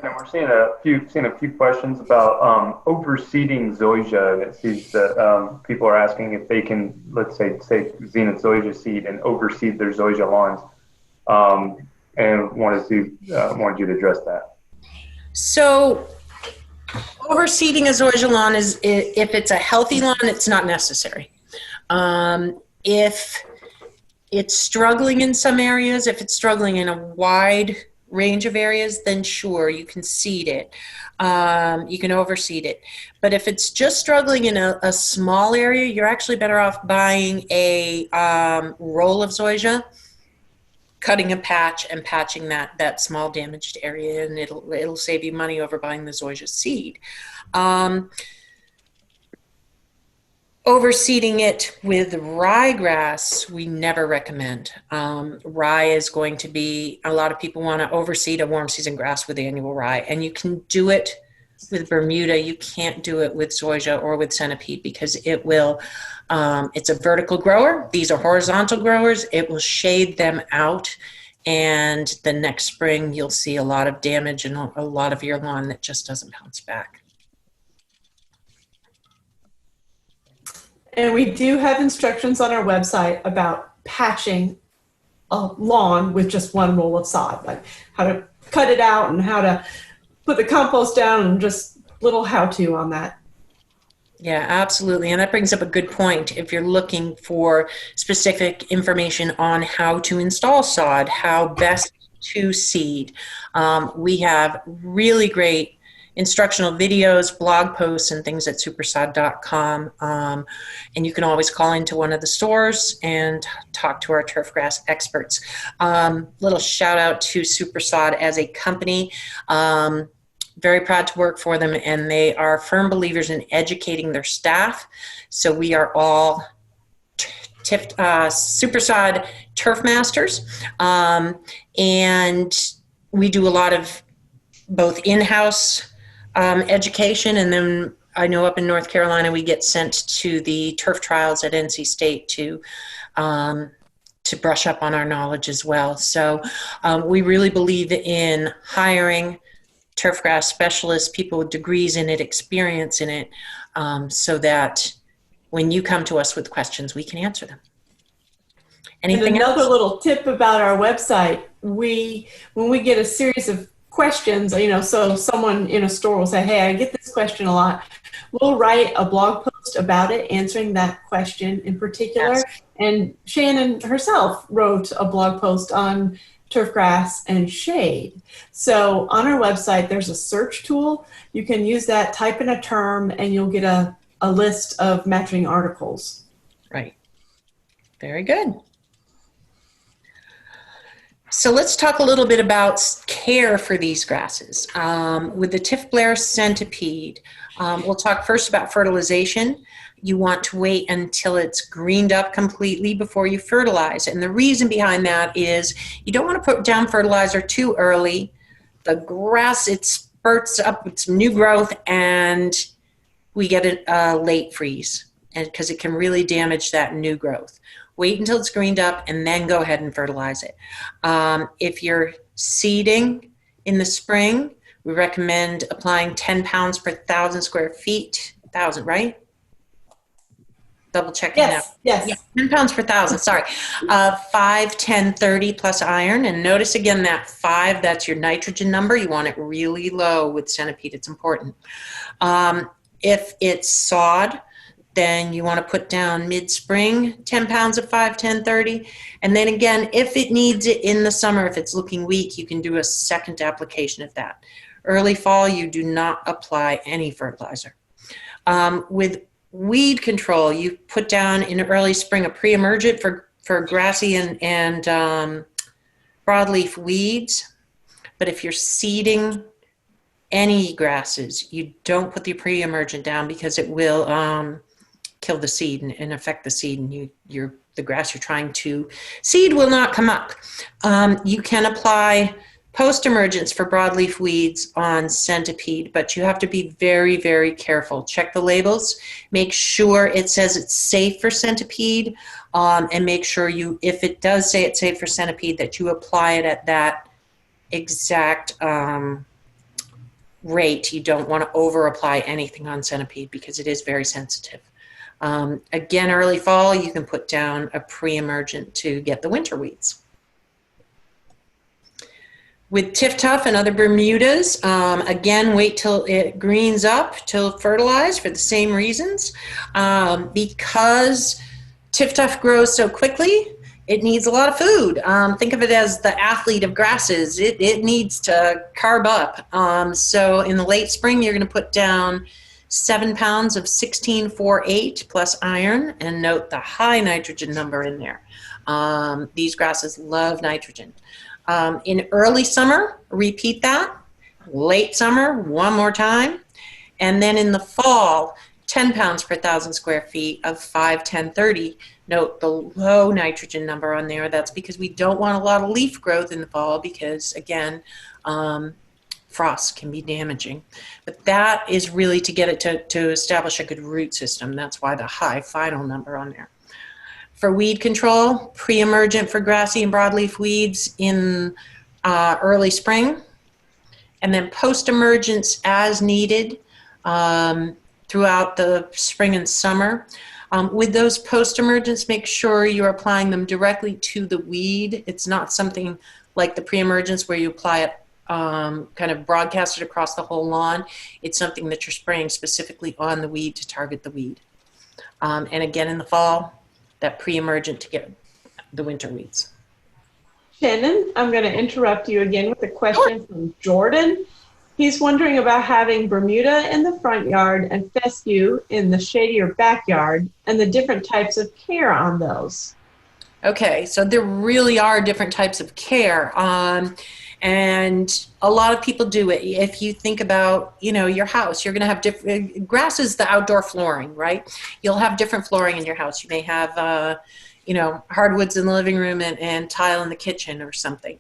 And we're seeing a few questions about overseeding zoysia. It seems that people are asking if they can, let's say Zenith zoysia seed and overseed their zoysia lawns, and wanted you to address that. So overseeding a zoysia lawn is, if it's a healthy lawn, it's not necessary. If it's struggling in some areas, if it's struggling in a wide range of areas, then sure, you can seed it. You can overseed it. But if it's just struggling in a small area, you're actually better off buying a roll of zoysia, cutting a patch and patching that small damaged area, and it'll save you money over buying the zoysia seed. Overseeding it with ryegrass, we never recommend. Rye is going to be, a lot of people want to overseed a warm season grass with annual rye, and you can do it with Bermuda. You can't do it with zoysia or with centipede because it will, it's a vertical grower. These are horizontal growers. It will shade them out, and the next spring you'll see a lot of damage and a lot of your lawn that just doesn't bounce back. And we do have instructions on our website about patching a lawn with just one roll of sod, like how to cut it out and how to put the compost down, and just little how-to on that. Yeah, absolutely. And that brings up a good point. If you're looking for specific information on how to install sod, how best to seed, we have really great instructional videos, blog posts, and things at Super-Sod.com. And you can always call into one of the stores and talk to our Turfgrass experts. Little shout out to Super-Sod as a company. Very proud to work for them, and they are firm believers in educating their staff. So we are all Super-Sod turf masters. And we do a lot of both in-house education, and then I know up in North Carolina we get sent to the turf trials at NC State to brush up on our knowledge as well. So we really believe in hiring turfgrass specialists, people with degrees in it, experience in it, so that when you come to us with questions, we can answer them. Anything else? Another little tip about our website, when we get a series of questions, so someone in a store will say, hey, I get this question a lot. We'll write a blog post about it, answering that question in particular. Yes. And Shannon herself wrote a blog post on turfgrass and shade. So on our website, there's a search tool. You can use that, type in a term, and you'll get a list of matching articles. Right. Very good. So let's talk a little bit about care for these grasses. With the Tifblair centipede, we'll talk first about fertilization. You want to wait until it's greened up completely before you fertilize. And the reason behind that is you don't want to put down fertilizer too early. The grass, it spurts up its new growth, and we get a late freeze, and because it can really damage that new growth. Wait until it's greened up and then go ahead and fertilize it. If you're seeding in the spring, we recommend applying 10 pounds per 1,000 square feet. 1,000, right? Double checking that. Yes. Yeah, 10 pounds per 1,000, sorry. 5, 10, 30 plus iron. And notice again that 5, that's your nitrogen number. You want it really low with centipede. It's important. If it's sod, then you want to put down mid-spring 10 pounds of 5, 10, 30. And then again, if it needs it in the summer, if it's looking weak, you can do a second application of that. Early fall, you do not apply any fertilizer. With weed control, you put down in early spring a pre-emergent for grassy and broadleaf weeds. But if you're seeding any grasses, you don't put the pre-emergent down because it will kill the seed and affect the seed, and the grass you're trying to seed will not come up. You can apply Post-emergence for broadleaf weeds on centipede, but you have to be very, very careful. Check the labels. Make sure it says it's safe for centipede, and make sure you, if it does say it's safe for centipede, that you apply it at that exact rate. You don't want to over-apply anything on centipede because it is very sensitive. Again, early fall, you can put down a pre-emergent to get the winter weeds. With Tiff Tuff and other Bermudas, again, wait till it greens up, till fertilized for the same reasons. Because Tiff Tuff grows so quickly, it needs a lot of food. Think of it as the athlete of grasses. It needs to carb up. So in the late spring, you're going to put down 7 pounds of 16-4-8 plus iron, and note the high nitrogen number in there. These grasses love nitrogen. In early summer, repeat that. Late summer, one more time. And then in the fall, 10 pounds per 1,000 square feet of 5-10-30. Note the low nitrogen number on there. That's because we don't want a lot of leaf growth in the fall because, again, frost can be damaging. But that is really to get it to establish a good root system. That's why the high final number on there. For weed control, pre-emergent for grassy and broadleaf weeds in early spring, and then post-emergence as needed throughout the spring and summer. With those post-emergence, make sure you're applying them directly to the weed. It's not something like the pre-emergence where you apply it kind of broadcasted across the whole lawn. It's something that you're spraying specifically on the weed to target the weed. And again, in the fall, that pre-emergent to get the winter weeds. Shannon, I'm going to interrupt you again with a question from Jordan. He's wondering about having Bermuda in the front yard and fescue in the shadier backyard and the different types of care on those. Okay, so there really are different types of care. And a lot of people do it. If you think about, your house, you're going to have different, grass is the outdoor flooring, right? You'll have different flooring in your house. You may have, hardwoods in the living room and tile in the kitchen or something.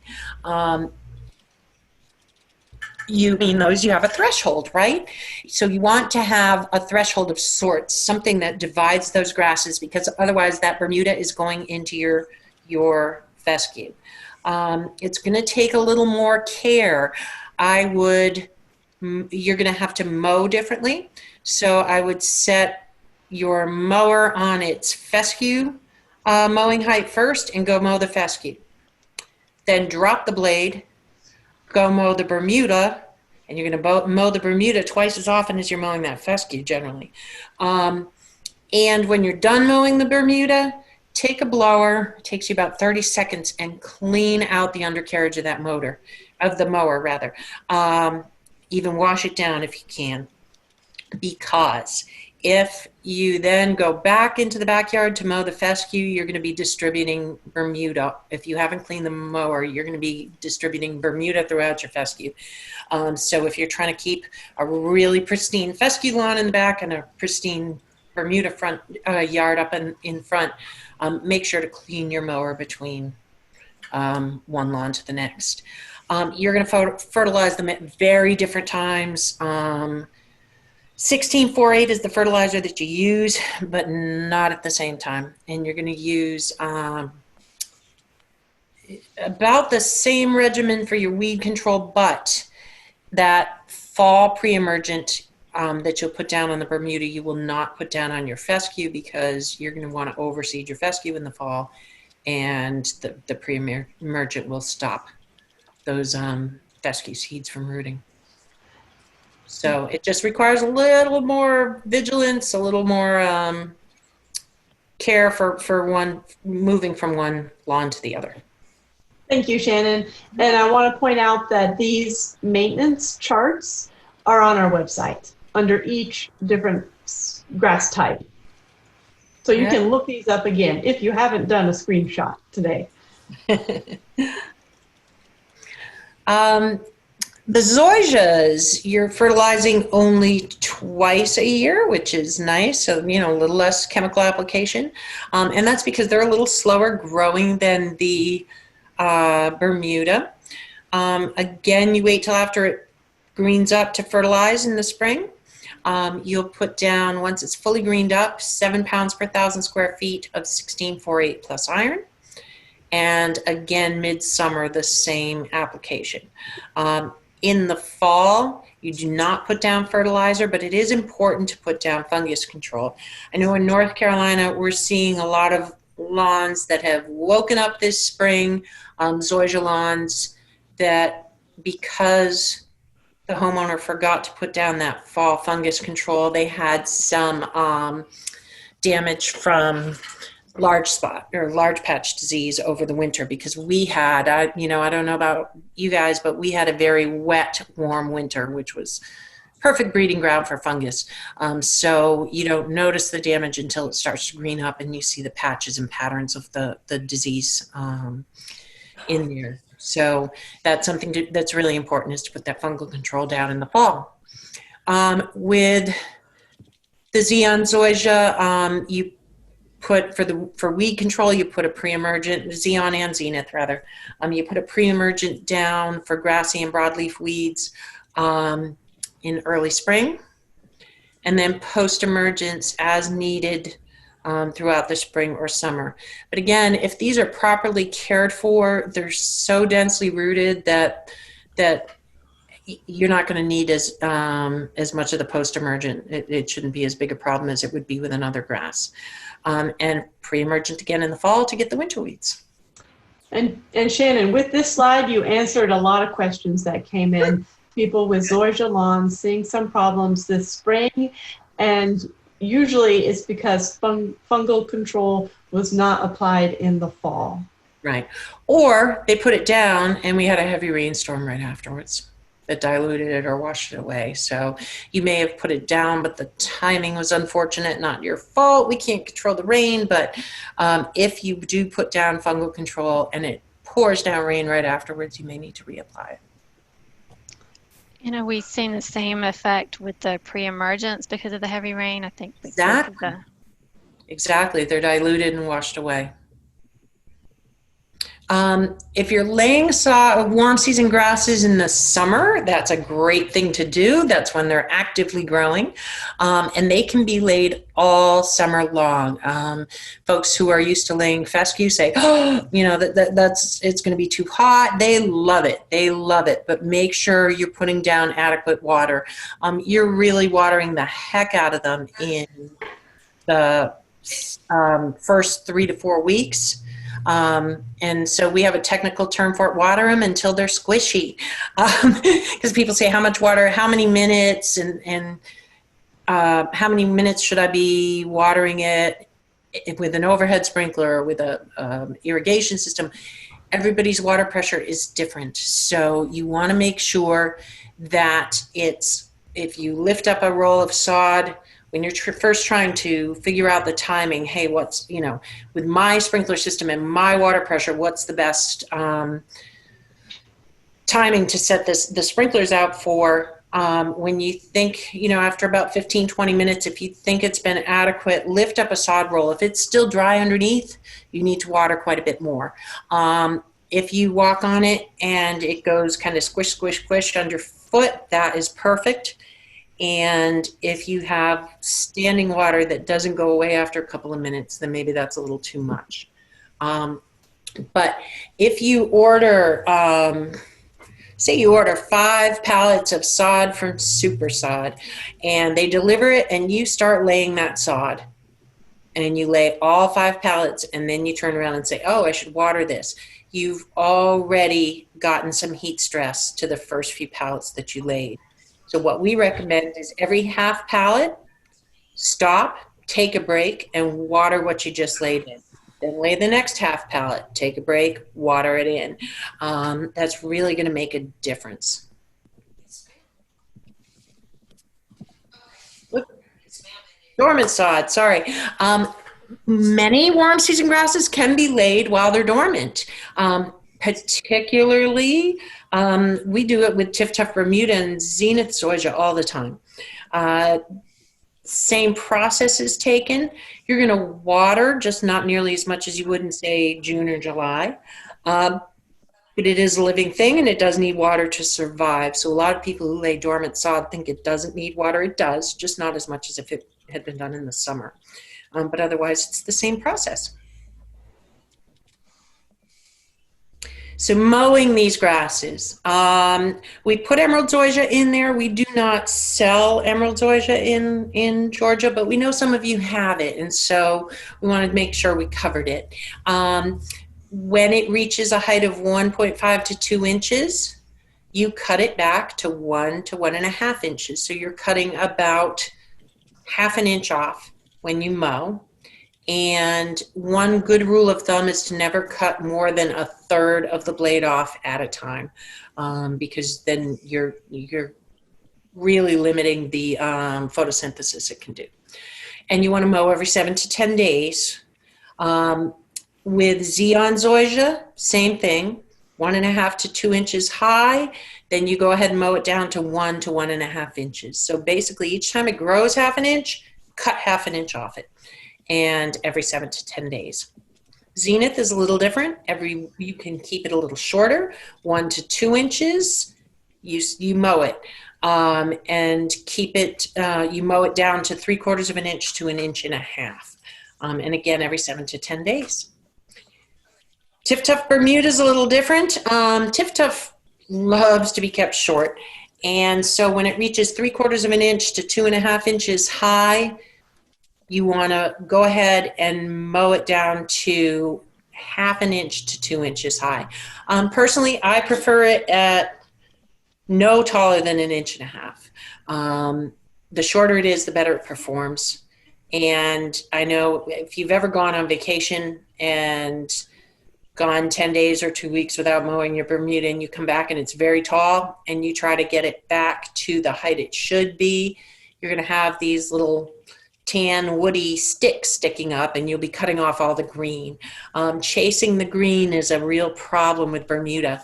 You have a threshold, right? So you want to have a threshold of sorts, something that divides those grasses, because otherwise that Bermuda is going into your fescue. It's going to take a little more care. You're going to have to mow differently. So I would set your mower on its fescue mowing height first and go mow the fescue. Then drop the blade, go mow the Bermuda, and you're going to mow the Bermuda twice as often as you're mowing that fescue generally. And when you're done mowing the Bermuda, take a blower, it takes you about 30 seconds, and clean out the undercarriage of that mower. Even wash it down if you can. Because if you then go back into the backyard to mow the fescue, you're going to be distributing Bermuda. If you haven't cleaned the mower, you're going to be distributing Bermuda throughout your fescue. So if you're trying to keep a really pristine fescue lawn in the back and a pristine Bermuda front yard up in front, make sure to clean your mower between one lawn to the next. You're going to fertilize them at very different times. 16-4-8 is the fertilizer that you use, but not at the same time. And you're going to use about the same regimen for your weed control, but that fall pre-emergent that you'll put down on the Bermuda, you will not put down on your fescue, because you're going to want to overseed your fescue in the fall, and the pre-emergent will stop those fescue seeds from rooting. So it just requires a little more vigilance, a little more care for moving from one lawn to the other. Thank you, Shannon. And I want to point out that these maintenance charts are on our website under each different grass type. So you can look these up again if you haven't done a screenshot today. The zoysias, you're fertilizing only twice a year, which is nice. So, a little less chemical application. And that's because they're a little slower growing than the Bermuda. Again, you wait till after it greens up to fertilize in the spring. You'll put down, once it's fully greened up, 7 pounds per 1,000 square feet of 16-4-8 plus iron. And again, midsummer, the same application. In the fall, you do not put down fertilizer, but it is important to put down fungus control. I know in North Carolina, we're seeing a lot of lawns that have woken up this spring, zoysia lawns, that because the homeowner forgot to put down that fall fungus control, they had some damage from large spot or large patch disease over the winter, because we had, I don't know about you guys, but we had a very wet, warm winter, which was perfect breeding ground for fungus. So you don't notice the damage until it starts to green up and you see the patches and patterns of the disease in there. So that's something that's really important, is to put that fungal control down in the fall. With the Xeon zoysia, you put for weed control, you put a pre-emergent, Xeon and Zenith rather, you put a pre-emergent down for grassy and broadleaf weeds in early spring, and then post-emergence as needed throughout the spring or summer. But again, if these are properly cared for, they're so densely rooted that you're not going to need as much of the post-emergent. It shouldn't be as big a problem as it would be with another grass. And pre-emergent again in the fall to get the winter weeds. And Shannon, with this slide, you answered a lot of questions that came in. People with zoysia lawns seeing some problems this spring, and usually it's because fungal control was not applied in the fall. Right. Or they put it down and we had a heavy rainstorm right afterwards that diluted it or washed it away. So you may have put it down, but the timing was unfortunate, not your fault. We can't control the rain, but if you do put down fungal control and it pours down rain right afterwards, you may need to reapply it. We've seen the same effect with the pre-emergence because of the heavy rain, I think. Exactly. They're diluted and washed away. If you're laying warm season grasses in the summer, that's a great thing to do. That's when they're actively growing, and they can be laid all summer long. Folks who are used to laying fescue say, "Oh, it's going to be too hot." They love it. They love it. But make sure you're putting down adequate water. You're really watering the heck out of them in the first 3 to 4 weeks. And so we have a technical term for it: water them until they're squishy. Because people say, how much water, how many minutes, and how many minutes should I be watering it with an overhead sprinkler or with a irrigation system? Everybody's water pressure is different. So you want to make sure that if you lift up a roll of sod, when you're first trying to figure out the timing, hey, what's, with my sprinkler system and my water pressure, what's the best timing to set the sprinklers out for? When you think, after about 15, 20 minutes, if you think it's been adequate, lift up a sod roll. If it's still dry underneath, you need to water quite a bit more. If you walk on it and it goes kind of squish, squish, squish underfoot, that is perfect. And if you have standing water that doesn't go away after a couple of minutes, then maybe that's a little too much. But if you order, say you order 5 pallets of sod from Super-Sod, and they deliver it and you start laying that sod, and you lay all 5 pallets, and then you turn around and say, oh, I should water this. You've already gotten some heat stress to the first few pallets that you laid. So what we recommend is every half pallet, stop, take a break, and water what you just laid in. Then lay the next half pallet, take a break, water it in. That's really going to make a difference. Dormant sod, sorry. Many warm season grasses can be laid while they're dormant. Particularly, we do it with Tiff-Tuff Bermuda and Zenith zoysia all the time. Same process is taken. You're going to water, just not nearly as much as you would in, say, June or July. but it is a living thing and it does need water to survive. So a lot of people who lay dormant sod think it doesn't need water. It does, just not as much as if it had been done in the summer. But otherwise, it's the same process. So mowing these grasses. We put emerald zoysia in there. We do not sell emerald zoysia in Georgia, but we know some of you have it, and so we wanted to make sure we covered it. When it reaches a height of 1.5 to 2 inches, you cut it back to 1 to 1.5 inches. So you're cutting about ½ inch off when you mow. And one good rule of thumb is to never cut more than 1/3 of the blade off at a time, because then you're really limiting the photosynthesis it can do. And you want to mow every 7 to 10 days. With Zeon zoysia, same thing, 1.5 to 2 inches high. Then you go ahead and mow it down to 1 to 1.5 inches. So basically, each time it grows ½ inch, cut ½ inch off it, and every 7 to 10 days. Zenith is a little different. You can keep it a little shorter, 1 to 2 inches. You mow it, and keep it. You mow it down to 3/4 inch to 1.5 inches, and again every 7 to 10 days. Tif-Tuff Bermuda is a little different. Tif-Tuff loves to be kept short, and so when it reaches 3/4 inch to 2.5 inches high, you want to go ahead and mow it down to ½ inch to 2 inches high. Personally, I prefer it at no taller than 1.5 inches. The shorter it is, the better it performs. And I know if you've ever gone on vacation and gone 10 days or 2 weeks without mowing your Bermuda, and you come back and it's very tall, and you try to get it back to the height it should be, you're going to have these little tan woody sticks sticking up, and you'll be cutting off all the green. Chasing the green is a real problem with Bermuda.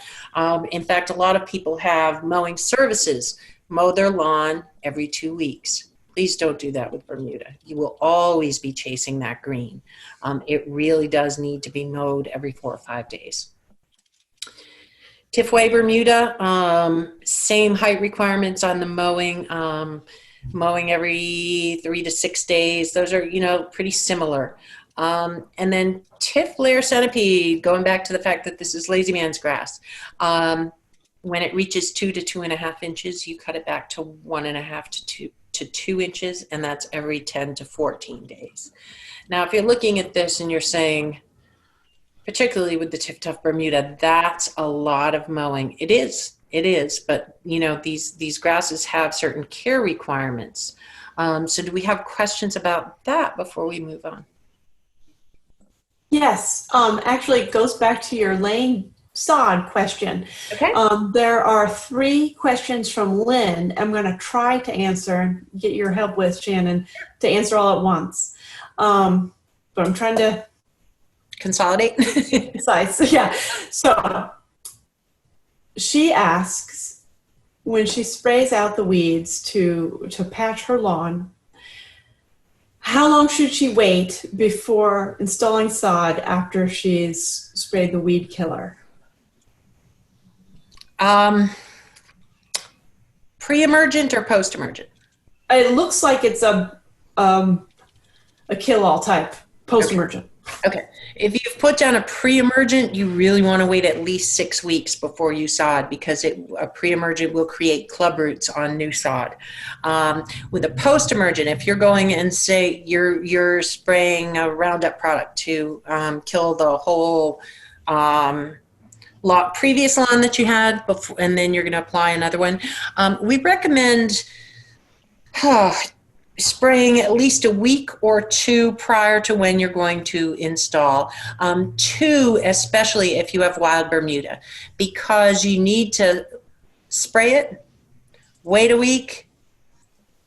In fact, a lot of people have mowing services mow their lawn every 2 weeks. Please don't do that with Bermuda. You will always be chasing that green. It really does need to be mowed every 4 or 5 days. Tifway Bermuda, same height requirements on the mowing. Mowing every 3 to 6 days. Those are, pretty similar. And then Tiff Layer Centipede, going back to the fact that this is lazy man's grass. When it reaches 2 to 2.5 inches, you cut it back to 1.5 to 2 inches, and that's every 10 to 14 days. Now, if you're looking at this and you're saying, particularly with the Tif-Tuff Bermuda, that's a lot of mowing. It is, but these grasses have certain care requirements. So do we have questions about that before we move on? Yes, actually it goes back to your laying sod question. Okay. There are 3 questions from Lynn. I'm going to try to answer, get your help with, Shannon, to answer all at once. But I'm trying to consolidate. Concise. Yeah. So she asks, when she sprays out the weeds to patch her lawn, how long should she wait before installing sod after she's sprayed the weed killer? Pre-emergent or post-emergent? It looks like it's a kill-all type, post-emergent. Okay. If you've put down a pre-emergent, you really want to wait at least 6 weeks before you sod, because a pre-emergent will create club roots on new sod. With a post-emergent, if you're going and say you're spraying a Roundup product to kill the whole previous lawn that you had before, and then you're going to apply another one, we recommend spraying at least a week or 2 prior to when you're going to install. 2, especially if you have wild Bermuda, because you need to spray it, wait a week,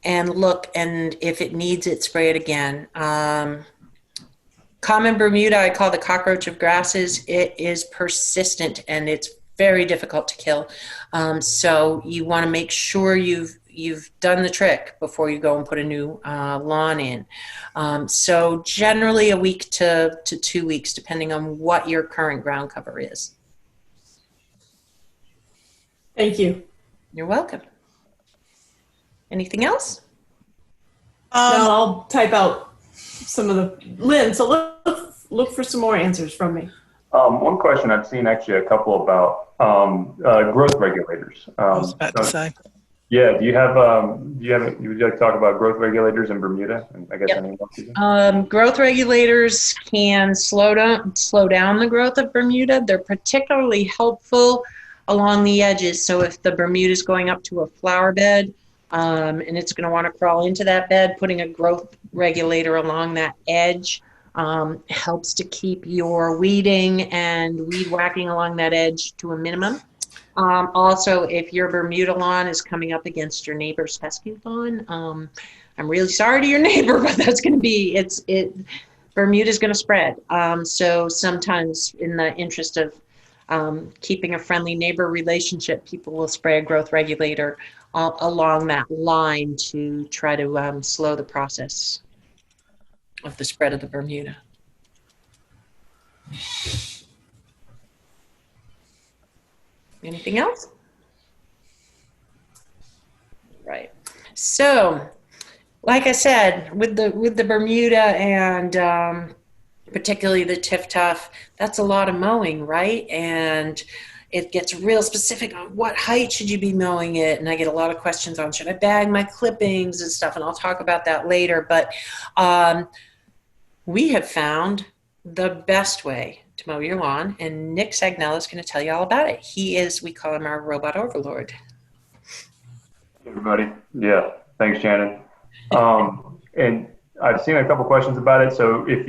and look, and if it needs it, spray it again. Common Bermuda, I call the cockroach of grasses. It is persistent and it's very difficult to kill. So you want to make sure you've done the trick before you go and put a new lawn in. So generally a week to 2 weeks, depending on what your current ground cover is. Thank you. You're welcome. Anything else? Now I'll type out some of the, Lynn, so look for some more answers from me. One question I've seen, actually a couple, about growth regulators. I was about to say. Yeah, would you like to talk about growth regulators in Bermuda? And I guess Yep. anyone else? Growth regulators can slow down the growth of Bermuda. They're particularly helpful along the edges. So if the Bermuda is going up to a flower bed, and it's going to want to crawl into that bed, putting a growth regulator along that edge helps to keep your weeding and weed whacking along that edge to a minimum. Also, if your Bermuda lawn is coming up against your neighbor's fescue lawn, I'm really sorry to your neighbor, but that's going to be, Bermuda's going to spread. So sometimes in the interest of keeping a friendly neighbor relationship, people will spray a growth regulator along that line to try to slow the process of the spread of the Bermuda. Anything else? Right. So, like I said, with the Bermuda and particularly the Tiff-Tuff, that's a lot of mowing, right? And it gets real specific on what height should you be mowing it. And I get a lot of questions on, should I bag my clippings and stuff? And I'll talk about that later. But we have found the best way to mow your lawn. And Nick Sagnella is going to tell you all about it. We call him our robot overlord. Everybody. Yeah. Thanks, Shannon. And I've seen a couple questions about it. So if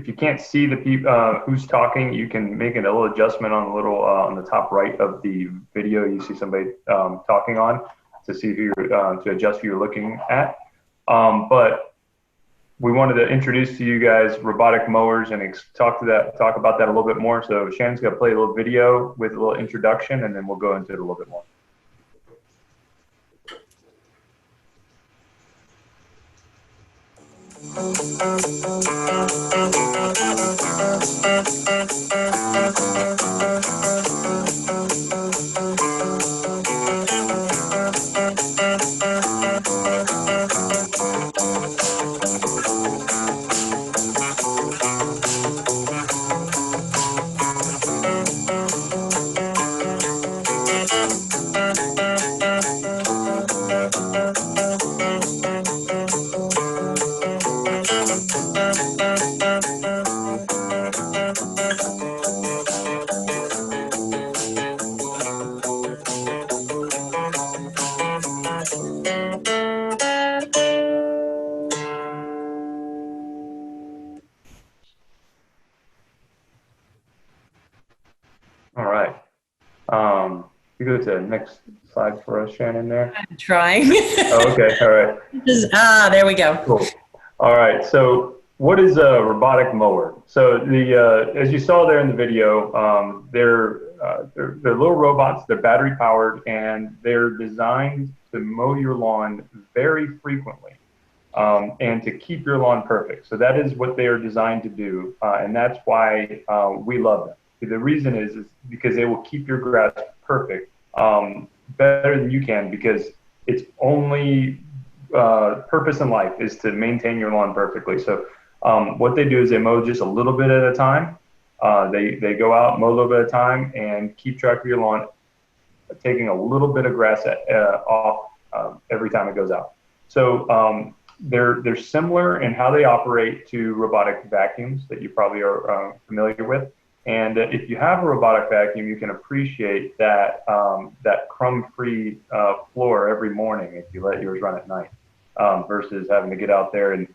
you can't see the people who's talking, you can make a little adjustment on the top right of the video. You see somebody talking on to see who you're to adjust who you're looking at. But we wanted to introduce to you guys robotic mowers and talk about that a little bit more. So Shannon's going to play a little video with a little introduction, and then we'll go into it a little bit more. All right. You go to the next slide for us, Shannon, there. I'm trying. Oh, okay. All right. There we go. Cool. All right. So what is a robotic mower? So as you saw there in the video, they're little robots. They're battery powered, and they're designed to mow your lawn very frequently, and to keep your lawn perfect. So that is what they are designed to do, and that's why we love them. The reason is because they will keep your grass perfect, better than you can, because its only purpose in life is to maintain your lawn perfectly. So what they do is they mow just a little bit at a time. They go out, mow a little bit at a time, and keep track of your lawn, taking a little bit of grass off every time it goes out. So they're similar in how they operate to robotic vacuums that you probably are familiar with. And if you have a robotic vacuum, you can appreciate that that crumb-free floor every morning if you let yours run at night, versus having to get out there and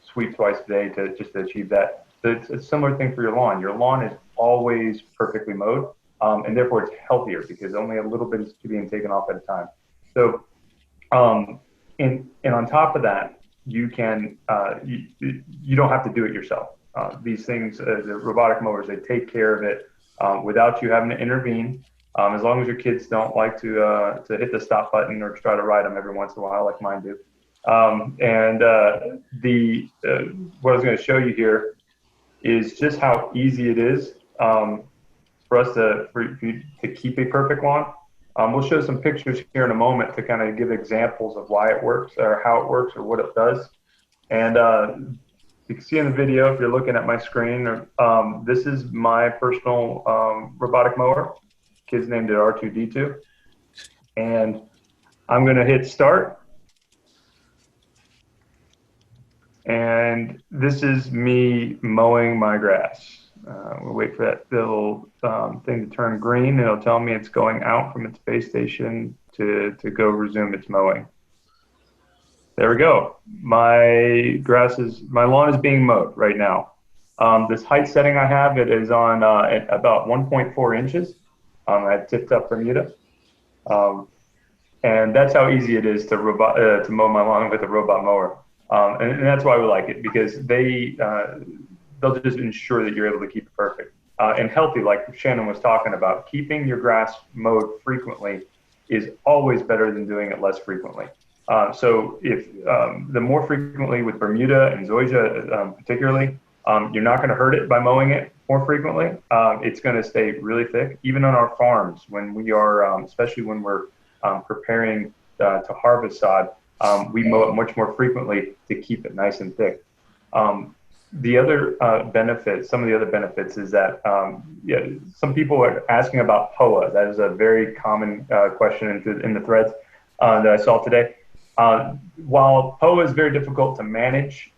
sweep twice a day to achieve that. So it's a similar thing for your lawn. Your lawn is always perfectly mowed, and therefore it's healthier because only a little bit is being taken off at a time. So, and on top of that, you can you don't have to do it yourself. These things, the robotic mowers, they take care of it without you having to intervene. As long as your kids don't like to hit the stop button or try to ride them every once in a while, like mine do. What I was going to show you here is just how easy it is for us for you to keep a perfect lawn. We'll show some pictures here in a moment to kind of give examples of why it works or how it works or what it does. And you can see in the video, if you're looking at my screen, this is my personal robotic mower. Kids named it R2D2. And I'm going to hit start. And this is me mowing my grass. We'll wait for that little thing to turn green. It'll tell me it's going out from its base station to go resume its mowing. There we go. My lawn is being mowed right now. This height setting I have, it is on at about 1.4 inches. I've tipped up Bermuda. And that's how easy it is to mow my lawn with a robot mower. And that's why we like it, because they'll just ensure that you're able to keep it perfect and healthy, like Shannon was talking about. Keeping your grass mowed frequently is always better than doing it less frequently. So if the more frequently with Bermuda and Zoysia particularly, you're not going to hurt it by mowing it more frequently. It's going to stay really thick. Even on our farms, when we are, especially when we're preparing to harvest sod, we mow it much more frequently to keep it nice and thick. The other some of the other benefits is that some people are asking about POA. That is a very common question in the threads that I saw today. While POA is very difficult to manage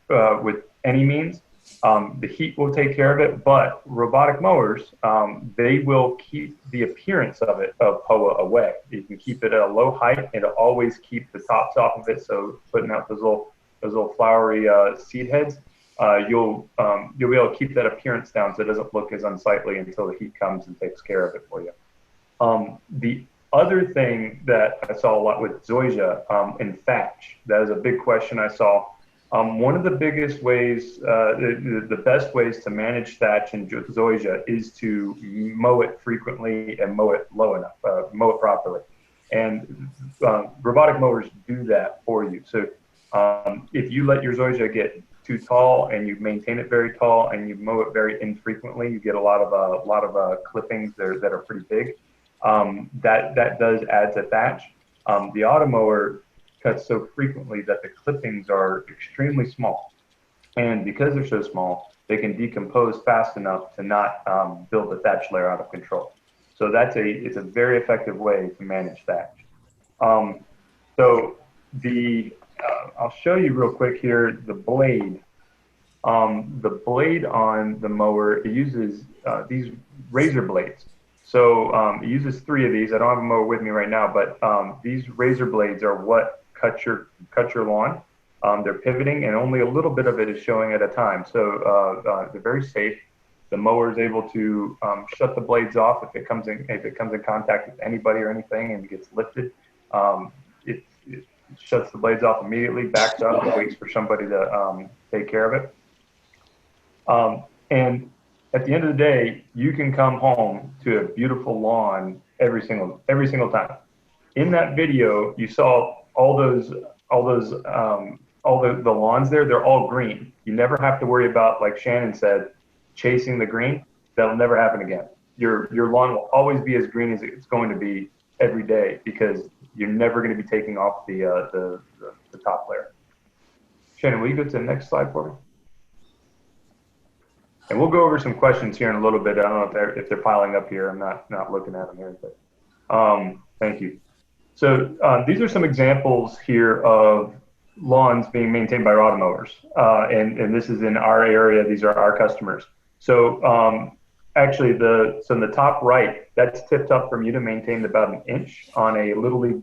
with any means, the heat will take care of it, but robotic mowers, they will keep the appearance of POA away. You can keep it at a low height, and it'll always keep the tops off of it. So putting out those little flowery seed heads, you'll be able to keep that appearance down so it doesn't look as unsightly until the heat comes and takes care of it for you. The other thing that I saw a lot with Zoysia and thatch, that is a big question I saw. One of the biggest ways, the best ways to manage thatch in Zoysia is to mow it frequently and mow it low enough, mow it properly. And robotic mowers do that for you. So if you let your Zoysia get too tall and you maintain it very tall and you mow it very infrequently, you get a lot of clippings that are pretty big. That does add to thatch. The automower cuts so frequently that the clippings are extremely small, and because they're so small, they can decompose fast enough to not build the thatch layer out of control. So it's a very effective way to manage thatch. So I'll show you real quick here the blade. The blade on the mower, it uses these razor blades. So it uses 3 of these. I don't have a mower with me right now, but these razor blades are what cut your lawn. They're pivoting, and only a little bit of it is showing at a time. So they're very safe. The mower is able to shut the blades off if it comes in contact with anybody or anything and gets lifted. It shuts the blades off immediately, backs up, and waits for somebody to take care of it. And at the end of the day, you can come home to a beautiful lawn every single time. In that video, you saw all the lawns there. They're all green. You never have to worry about, like Shannon said, chasing the green. That'll never happen again. Your lawn will always be as green as it's going to be every day, because you're never going to be taking off the top layer. Shannon, will you go to the next slide for me? And we'll go over some questions here in a little bit. I don't know if they're piling up here. I'm not looking at them here, but thank you. So these are some examples here of lawns being maintained by automowers, and this is in our area. These are our customers. So actually, in the top right, that's tipped up Bermuda, maintained about 1 inch on a Little League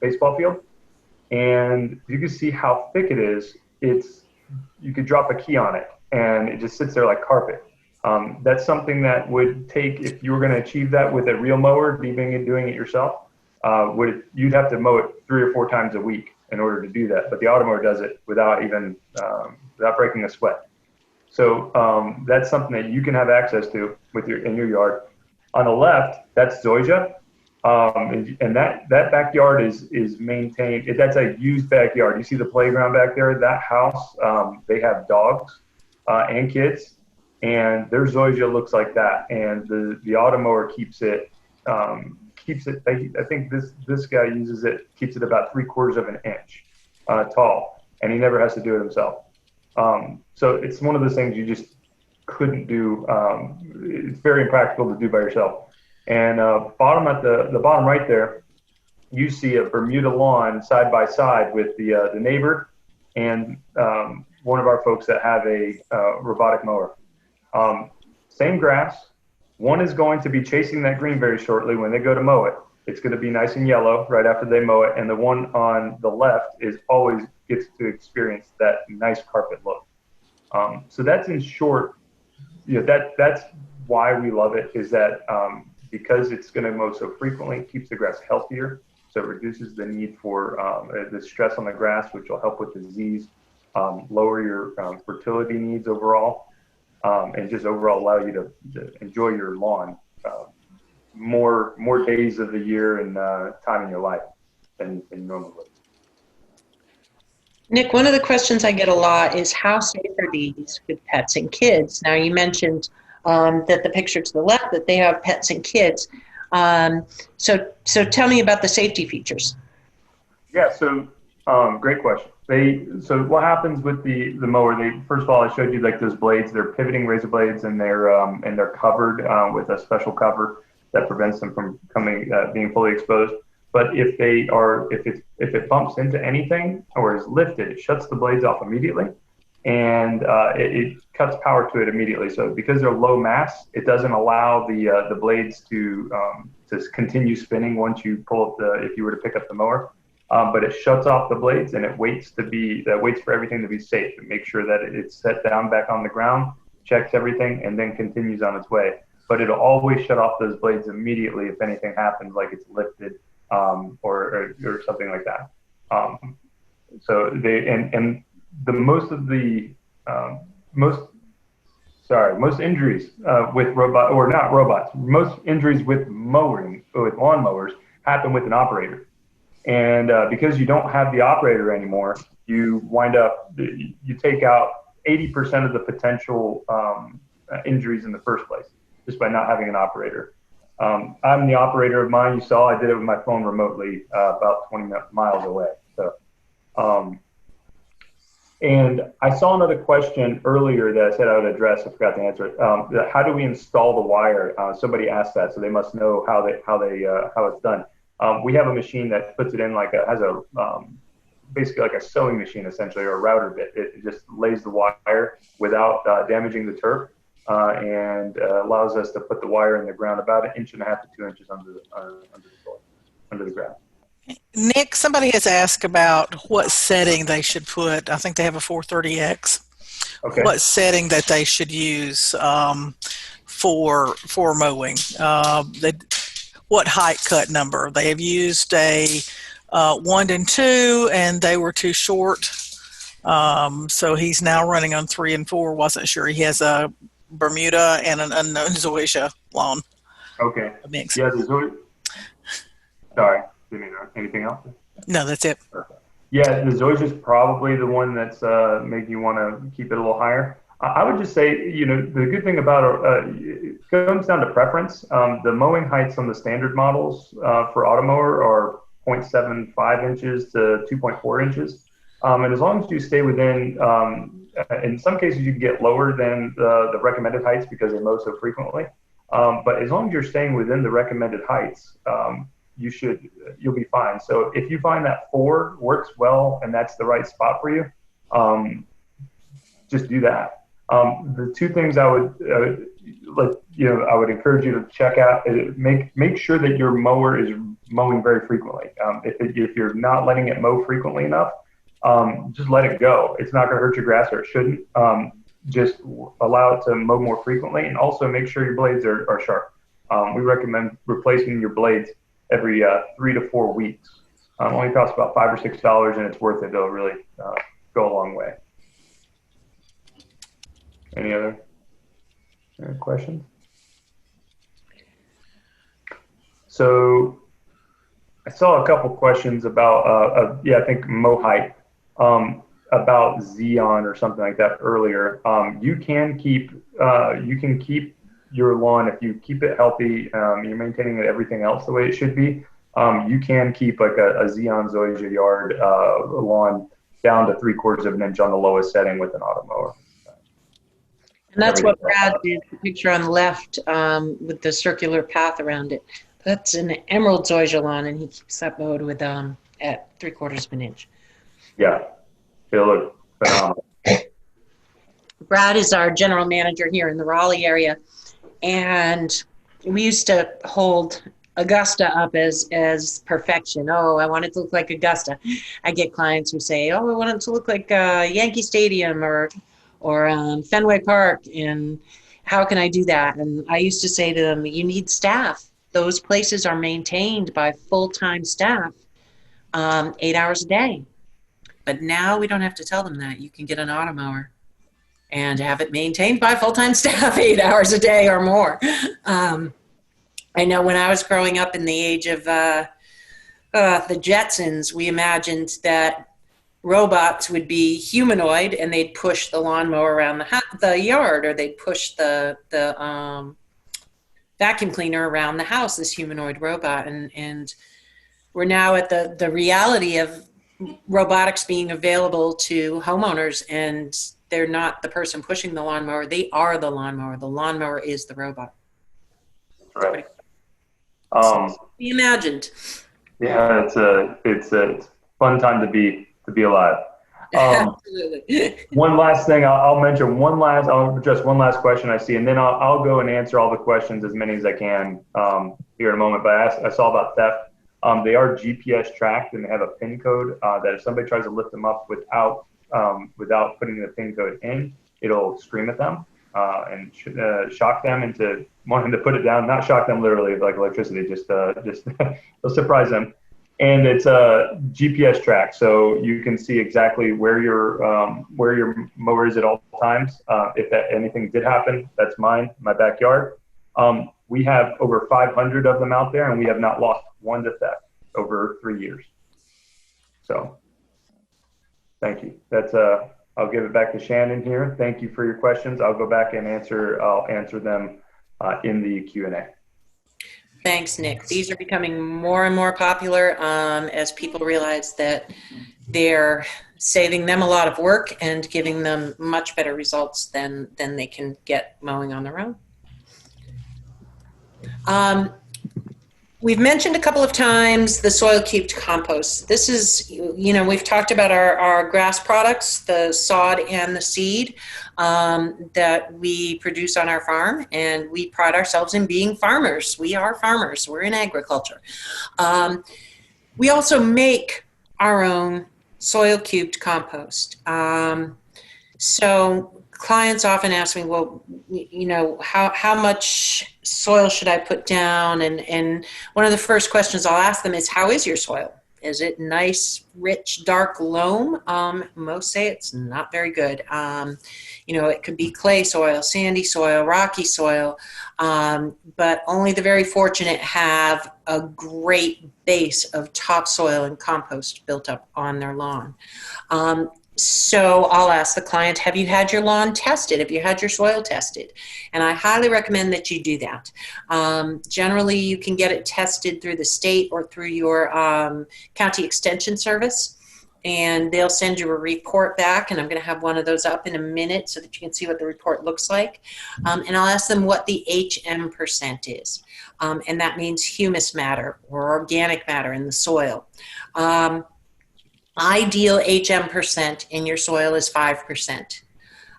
baseball field, and you can see how thick it is. You could drop a key on it, and it just sits there like carpet. That's something that would take, if you were going to achieve that with a real mower, doing it yourself, you'd have to mow it 3 or 4 times a week in order to do that. But the automower does it without breaking a sweat. So that's something that you can have access to in your yard. On the left, that's Zoysia, and that backyard is maintained. That's a used backyard. You see the playground back there. That house, they have dogs and kids. and their zoysia looks like that. And the automower keeps it. I think this guy uses it, keeps it about 3/4 of an inch tall, and he never has to do it himself. So it's one of those things you just couldn't do. It's very impractical to do by yourself. And bottom at the bottom right there, you see a Bermuda lawn side by side with the neighbor and one of our folks that have a robotic mower. Same grass. One is going to be chasing that green very shortly when they go to mow it. It's going to be nice and yellow right after they mow it, and the one on the left is always gets to experience that nice carpet look. So that's in short. That's why we love it, is that because it's going to mow so frequently, it keeps the grass healthier, so it reduces the need for the stress on the grass, which will help with disease, lower your fertility needs overall, and just overall allow you to enjoy your lawn more days of the year and time in your life than normally. Nick, one of the questions I get a lot is how safe are these with pets and kids? Now, you mentioned that the picture to the left, that they have pets and kids. So tell me about the safety features. Yeah, so great question. So what happens with the mower? First of all, I showed you like those blades. They're pivoting razor blades, and they're covered with a special cover that prevents them from being fully exposed. But if it bumps into anything or is lifted, it shuts the blades off immediately, and it cuts power to it immediately. So because they're low mass, it doesn't allow the blades to continue spinning once you pull up if you were to pick up the mower. But it shuts off the blades, and it waits for everything to be safe, and make sure that it's set down back on the ground, checks everything, and then continues on its way. But it'll always shut off those blades immediately if anything happens, like it's lifted or something like that. So most injuries with most injuries with lawnmowers happen with an operator. And because you don't have the operator anymore, you wind up, you take out 80% of the potential injuries in the first place, just by not having an operator. I'm the operator of mine. You saw I did it with my phone remotely about 20 miles away. So, and I saw another question earlier that I said I would address. I forgot to answer it. How do we install the wire? Somebody asked that, so they must know how it's done. We have a machine that puts it in basically like a sewing machine, essentially, or a router bit. It just lays the wire without damaging the turf, and allows us to put the wire in the ground about 1.5 to 2 inches under the ground. Nick, somebody has asked about what setting they should put. I think they have a 430X. Okay. What setting that they should use for mowing? What height cut number? They have used a 1 and 2, and they were too short. So he's now running on 3 and 4. Wasn't sure. He has a Bermuda and an unknown zoysia lawn. Okay. Mix. Yeah, the zoysia. Sorry, didn't mean anything else. No, that's it. Perfect. Yeah, the zoysia is probably the one that's making you want to keep it a little higher. I would just say, the good thing about it comes down to preference. The mowing heights on the standard models for Automower are 0.75 inches to 2.4 inches. And as long as you stay within, in some cases you can get lower than the recommended heights because they mow so frequently. But as long as you're staying within the recommended heights, you'll be fine. So if you find that 4 works well and that's the right spot for you, just do that. The two things I would encourage you to check out, make sure that your mower is mowing very frequently. If you're not letting it mow frequently enough, just let it go. It's not going to hurt your grass, or it shouldn't. Just allow it to mow more frequently, and also make sure your blades are sharp. We recommend replacing your blades every 3 to 4 weeks. Only costs about $5 or $6, and it's worth it. It'll really go a long way. Any other questions? So I saw a couple questions about, I think mow height. about Xeon or something like that earlier. You can keep your lawn if you keep it healthy. You're maintaining everything else the way it should be. You can keep like a Xeon Zoysia yard lawn down to 3/4 of an inch on the lowest setting with an automower. And that's what Brad did, the picture on the left with the circular path around it. That's an emerald zoysia lawn, and he keeps that mowed with at 3/4 of an inch. Yeah, it'll look phenomenal. Brad is our general manager here in the Raleigh area, and we used to hold Augusta up as perfection. Oh, I want it to look like Augusta. I get clients who say, oh, I want it to look like Yankee Stadium or Fenway Park, and how can I do that? And I used to say to them, you need staff. Those places are maintained by full-time staff 8 hours a day. But now we don't have to tell them that. You can get an automower and have it maintained by full-time staff 8 hours a day or more. I know when I was growing up in the age of the Jetsons, we imagined that robots would be humanoid and they'd push the lawnmower around the yard, or they'd push the vacuum cleaner around the house, this humanoid robot. And we're now at the reality of robotics being available to homeowners, and they're not the person pushing the lawnmower. They are the lawnmower. The lawnmower is the robot. Right. Be imagined. Yeah, it's a fun time to be alive. Absolutely. One last thing, I'll address one last question I see, and then I'll go and answer all the questions, as many as I can here in a moment. But I saw about theft. They are GPS tracked, and they have a PIN code that if somebody tries to lift them up without putting the PIN code in, it'll scream at them and shock them into wanting to put it down. Not shock them literally like electricity, just it'll surprise them. And it's a GPS track, so you can see exactly where your mower is at all times. If anything did happen, that's my backyard. We have over 500 of them out there, and we have not lost one to theft over 3 years. So, thank you. I'll give it back to Shannon here. Thank you for your questions. I'll go back and I'll answer them in the Q&A. Thanks, Nick. These are becoming more and more popular as people realize that they're saving them a lot of work and giving them much better results than they can get mowing on their own. We've mentioned a couple of times the soil cubed compost. This is, we've talked about our grass products, the sod and the seed that we produce on our farm, and we pride ourselves in being farmers. We are farmers. We're in agriculture. We also make our own soil cubed compost. So clients often ask me, well, how much soil should I put down? And one of the first questions I'll ask them is, how is your soil? Is it nice, rich, dark loam? Most say it's not very good. It could be clay soil, sandy soil, rocky soil, but only the very fortunate have a great base of topsoil and compost built up on their lawn. So I'll ask the client, have you had your lawn tested? Have you had your soil tested? And I highly recommend that you do that. Generally, you can get it tested through the state or through your county extension service, and they'll send you a report back, and I'm going to have one of those up in a minute so that you can see what the report looks like. And I'll ask them what the HM% is, and that means humus matter or organic matter in the soil. Ideal HM% in your soil is 5%.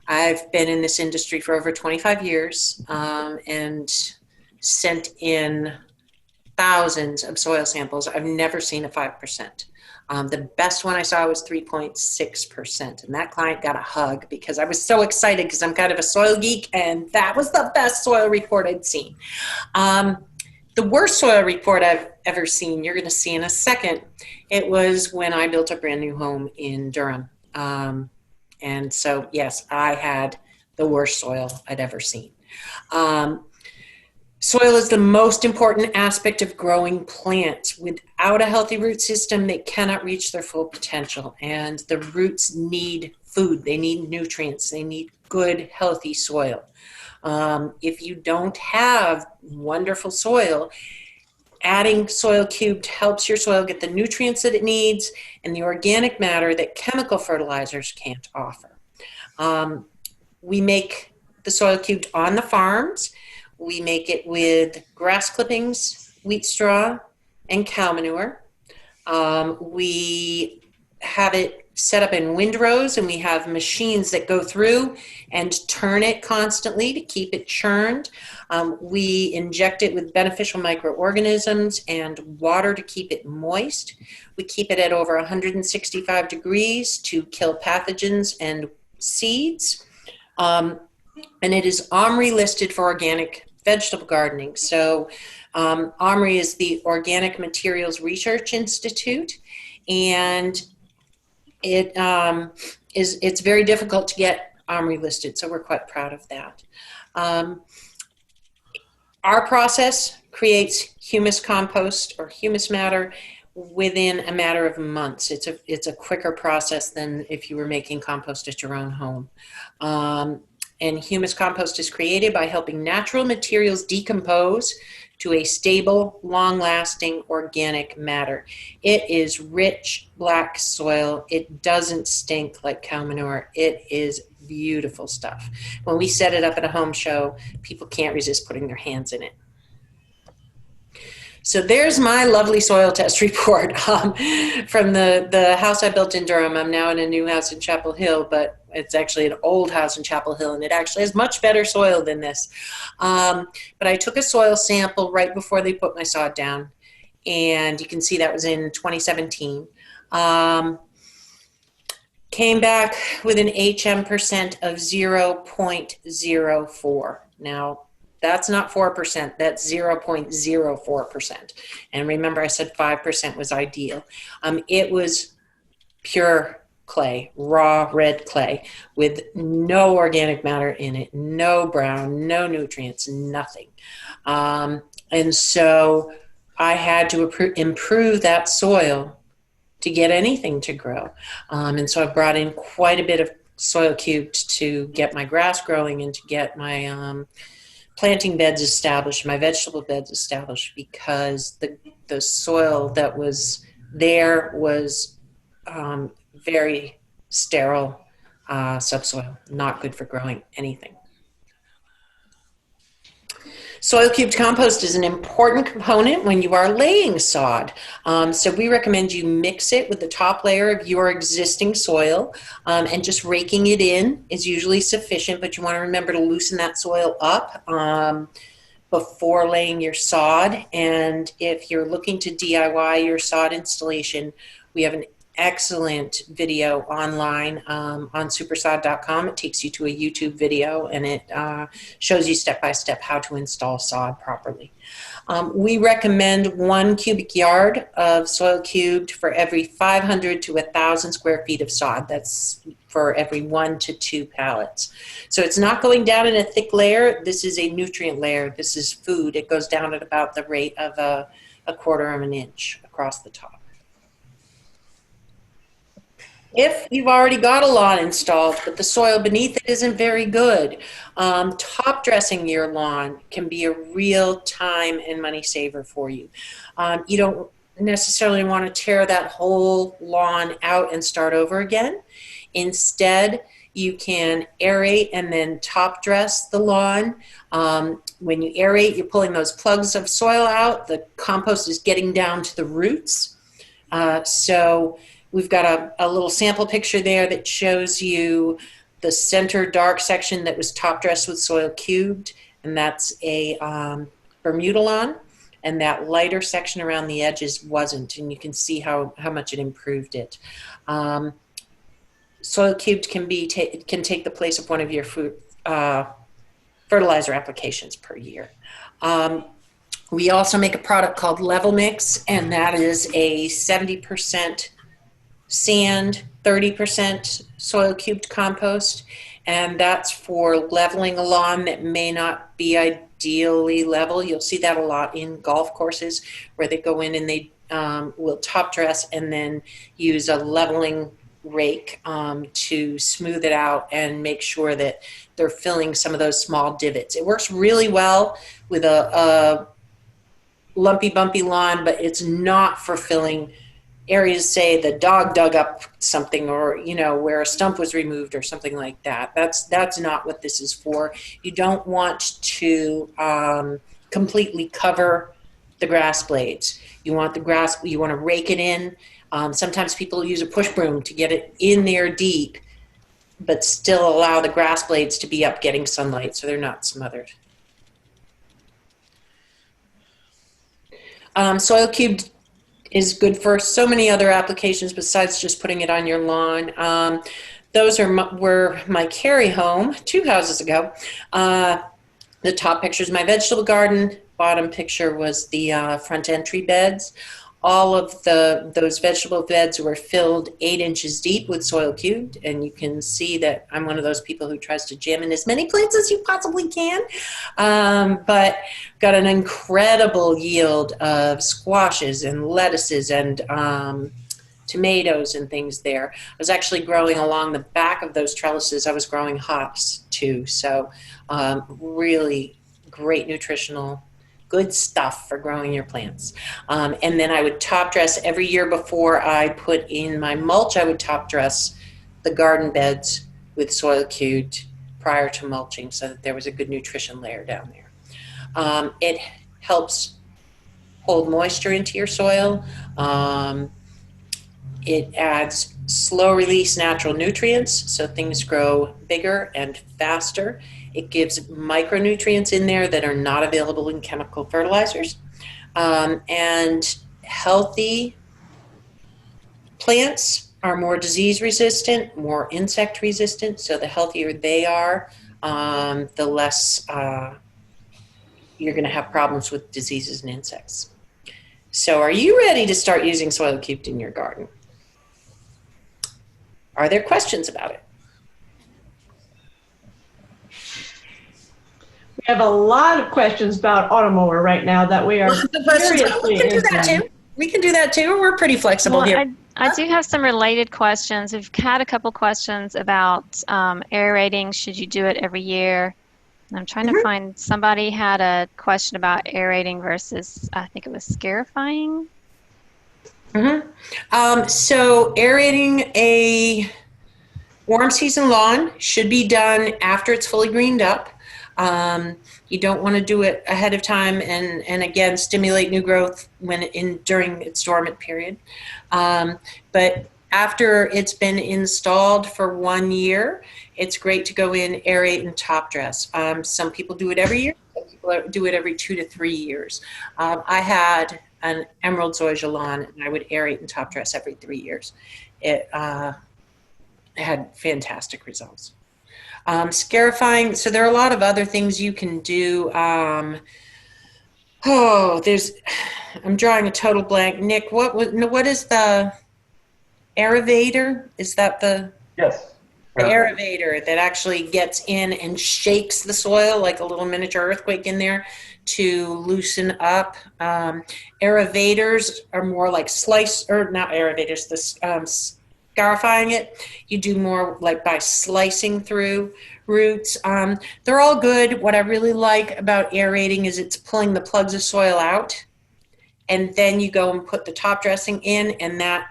I've been in this industry for over 25 years and sent in thousands of soil samples. I've never seen a 5%. The best one I saw was 3.6%, and that client got a hug because I was so excited because I'm kind of a soil geek, and that was the best soil report I'd seen. The worst soil report I've ever seen, you're going to see in a second, it was when I built a brand new home in Durham. And so, yes, I had the worst soil I'd ever seen. Soil is the most important aspect of growing plants. Without a healthy root system, they cannot reach their full potential. And the roots need food. They need nutrients. They need good, healthy soil. If you don't have wonderful soil, adding soil cubed helps your soil get the nutrients that it needs and the organic matter that chemical fertilizers can't offer. We make the soil cubed on the farms. We make it with grass clippings, wheat straw, and cow manure. We have it set up in windrows, and we have machines that go through and turn it constantly to keep it churned. We inject it with beneficial microorganisms and water to keep it moist. We keep it at over 165 degrees to kill pathogens and seeds. And it is OMRI listed for organic vegetable gardening. So OMRI is the Organic Materials Research Institute, and it's very difficult to get OMRI listed, so we're quite proud of that. Our process creates humus compost or humus matter within a matter of months. It's a quicker process than if you were making compost at your own home. And humus compost is created by helping natural materials decompose to a stable, long-lasting organic matter. It is rich black soil. It doesn't stink like cow manure. It is beautiful stuff. When we set it up at a home show, people can't resist putting their hands in it. So there's my lovely soil test report from the house I built in Durham. I'm now in a new house in Chapel Hill, but it's actually an old house in Chapel Hill, and it actually has much better soil than this. But I took a soil sample right before they put my sod down, and you can see that was in 2017. Came back with an HM percent of 0.04. Now, that's not 4%, that's 0.04%. And remember, I said 5% was ideal. It was pure clay, raw red clay with no organic matter in it, no brown, no nutrients, nothing. And so I had to improve that soil to get anything to grow. And so I brought in quite a bit of soil cubed to get my grass growing and to get my planting beds established, my vegetable beds established, because the soil that was there was very sterile subsoil, not good for growing anything. Soil cubed compost is an important component when you are laying sod. So we recommend you mix it with the top layer of your existing soil, and just raking it in is usually sufficient, but you want to remember to loosen that soil up before laying your sod. And if you're looking to DIY your sod installation, we have an excellent video online on Super-Sod.com. It takes you to a YouTube video, and it shows you step-by-step how to install sod properly. We recommend 1 cubic yard of soil cubed for every 500 to 1,000 square feet of sod. That's for every 1 to 2 pallets. So it's not going down in a thick layer. This is a nutrient layer. This is food. It goes down at about the rate of a 1/4 of an inch across the top. If you've already got a lawn installed, but the soil beneath it isn't very good, top dressing your lawn can be a real time and money saver for you. You don't necessarily want to tear that whole lawn out and start over again. Instead, you can aerate and then top dress the lawn. When you aerate, you're pulling those plugs of soil out. The compost is getting down to the roots. So we've got a little sample picture there that shows you the center dark section that was top dressed with soil cubed, and that's a Bermuda lawn, and that lighter section around the edges wasn't, and you can see how much it improved it. Soil cubed can take the place of one of your fertilizer applications per year. We also make a product called Level Mix, and that is a 70% sand, 30% soil cubed compost, and that's for leveling a lawn that may not be ideally level. You'll see that a lot in golf courses where they go in and they will top dress and then use a leveling rake to smooth it out and make sure that they're filling some of those small divots. It works really well with a lumpy, bumpy lawn, but it's not for filling areas, say the dog dug up something, or where a stump was removed or something like that. That's not what this is for. You don't want to completely cover the grass blades. You want to rake it in. Sometimes people use a push broom to get it in there deep, but still allow the grass blades to be up getting sunlight so they're not smothered. Soil cube is good for so many other applications besides just putting it on your lawn. Those were my carry home 2 houses ago. The top picture is my vegetable garden. Bottom picture was the front entry beds. All of those vegetable beds were filled 8 inches deep with soil cubed, and you can see that I'm one of those people who tries to jam in as many plants as you possibly can, but got an incredible yield of squashes and lettuces and tomatoes and things there. I was actually growing along the back of those trellises. I was growing hops too, so really great nutritional good stuff for growing your plants. And then I would top dress every year before I put in my mulch. I would top dress the garden beds with soil cubed prior to mulching so that there was a good nutrition layer down there. It helps hold moisture into your soil. It adds slow release natural nutrients so things grow bigger and faster. It gives micronutrients in there that are not available in chemical fertilizers. And healthy plants are more disease resistant, more insect resistant. So the healthier they are, the less you're going to have problems with diseases and insects. So are you ready to start using soil cubed in your garden? Are there questions about it? We have a lot of questions about Automower right now that we are seriously We can do that too. We can do that too. We're pretty flexible here. I do have some related questions. We've had a couple questions about aerating. Should you do it every year? And I'm trying to find, somebody had a question about aerating versus, I think it was scarifying. So aerating a warm season lawn should be done after it's fully greened up. You don't want to do it ahead of time and again stimulate new growth during its dormant period. But after it's been installed for 1 year, it's great to go in, aerate, and top dress. Some people do it every year. Some people do it every 2 to 3 years. I had an emerald zoysia lawn, and I would aerate and top dress every 3 years. It had fantastic results. Scarifying, so there are a lot of other things you can do. I'm drawing a total blank. Nick, what is the aerator? Is that the? Yes. The aerator that actually gets in and shakes the soil like a little miniature earthquake in there to loosen up. Aerators are more like scarifying it. You do more like by slicing through roots. They're all good. What I really like about aerating is it's pulling the plugs of soil out, and then you go and put the top dressing in, and that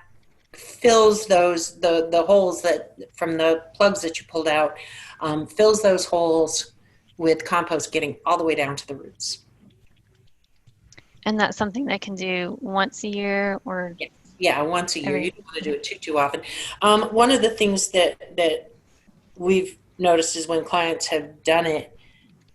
fills those the holes that from the plugs that you pulled out, fills those holes with compost getting all the way down to the roots. And that's something they can do once a year, or? Yeah, once a year. You don't want to do it too often. One of the things that we've noticed is when clients have done it,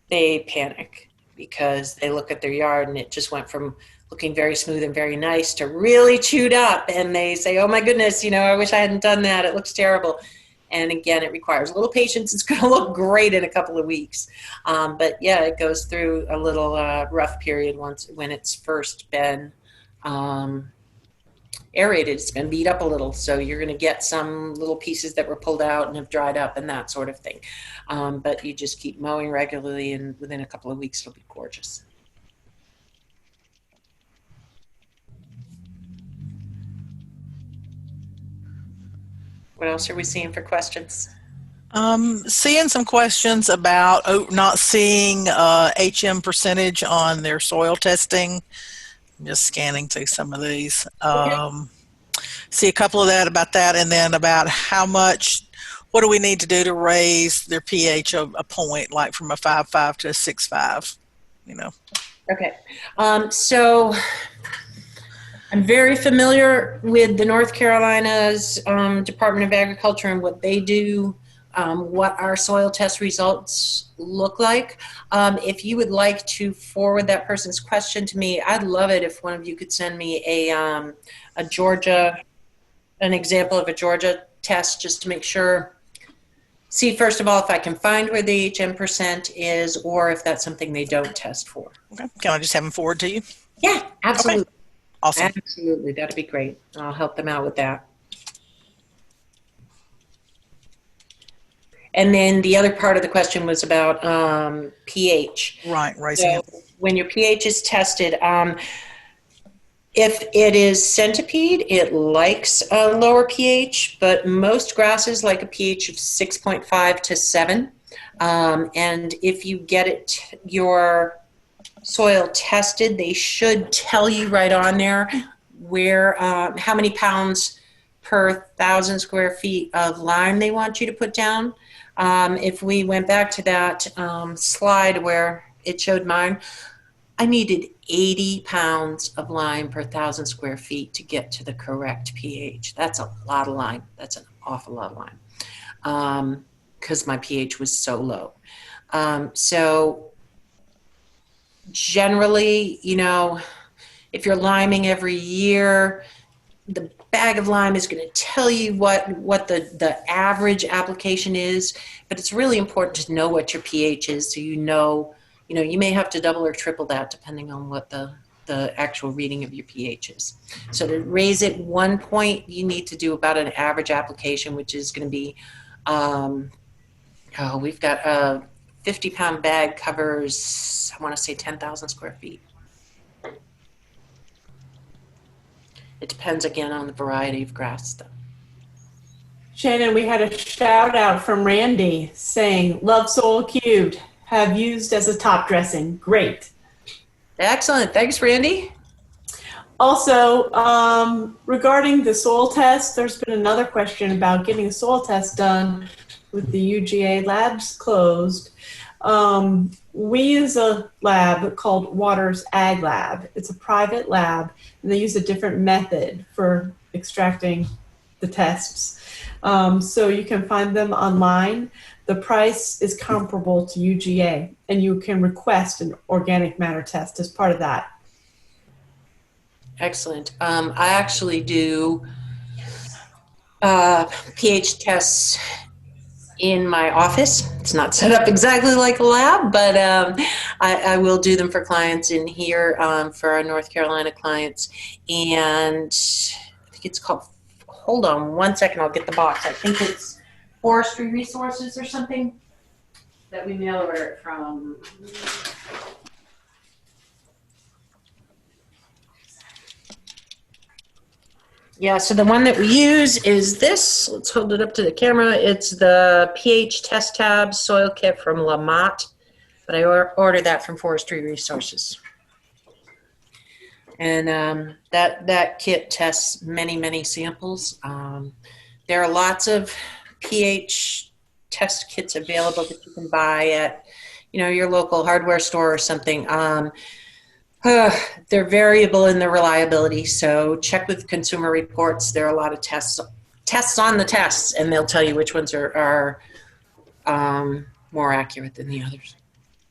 they panic because they look at their yard and it just went from looking very smooth and very nice to really chewed up, and they say, oh my goodness, I wish I hadn't done that. It looks terrible. And again, it requires a little patience. It's going to look great in a couple of weeks. But yeah, it goes through a little rough period when it's first been aerated. It's been beat up a little, so you're going to get some little pieces that were pulled out and have dried up and that sort of thing. But you just keep mowing regularly, and within a couple of weeks, it'll be gorgeous. What else are we seeing for questions? Seeing some questions about not seeing HM percentage on their soil testing. I'm just scanning through some of these. See a couple of about that, and then about how much, what do we need to do to raise their pH a point, like from a 5.5 to a 6.5, you know? Okay. So I'm very familiar with the North Carolina's Department of Agriculture and what they do, what our soil test results look like. If you would like to forward that person's question to me, I'd love it if one of you could send me an example of a Georgia test, just to make sure. See, first of all, if I can find where the HM percent is, or if that's something they don't test for. Okay. Can I just have them forward to you? Yeah, absolutely. Okay. Awesome. Absolutely. That'd be great. I'll help them out with that. And then the other part of the question was about pH. Right, raising it. When your pH is tested, if it is centipede, it likes a lower pH, but most grasses like a pH of 6.5 to 7. And if you get your soil tested, they should tell you right on there where how many pounds per 1,000 square feet of lime they want you to put down. If we went back to that slide where it showed mine, I needed 80 pounds of lime per 1,000 square feet to get to the correct pH. That's a lot of lime. That's an awful lot of lime because my pH was so low. So generally, you know, if you're liming every year, the bag of lime is going to tell you what the average application is, but it's really important to know what your pH is, so you know, you may have to double or triple that depending on what the actual reading of your pH is. So to raise it 1 point, you need to do about an average application, which is going to be, we've got a 50-pound bag covers, I want to say 10,000 square feet. It depends again on the variety of grass though. Shannon, we had a shout out from Randy saying, love soil cubed, have used as a top dressing. Great. Excellent. Thanks, Randy. Also, regarding the soil test, there's been another question about getting a soil test done with the UGA labs closed. We use a lab called Waters Ag Lab. It's a private lab, and they use a different method for extracting the tests. So you can find them online. The price is comparable to UGA, and you can request an organic matter test as part of that. Excellent. I actually do pH tests in my office. It's not set up exactly like a lab, but I will do them for clients in here, for our North Carolina clients. And I think it's called, hold on 1 second, I'll get the box. I think it's Forestry Resources or something that we mail order it from. Yeah, so the one that we use is this. Let's hold it up to the camera. It's the pH Test Tab Soil Kit from Lamont, but I ordered that from Forestry Resources. And that kit tests many, many samples. There are lots of pH test kits available that you can buy at, your local hardware store or something. They're variable in their reliability, so check with Consumer Reports. There are a lot of tests on the tests, and they'll tell you which ones are more accurate than the others.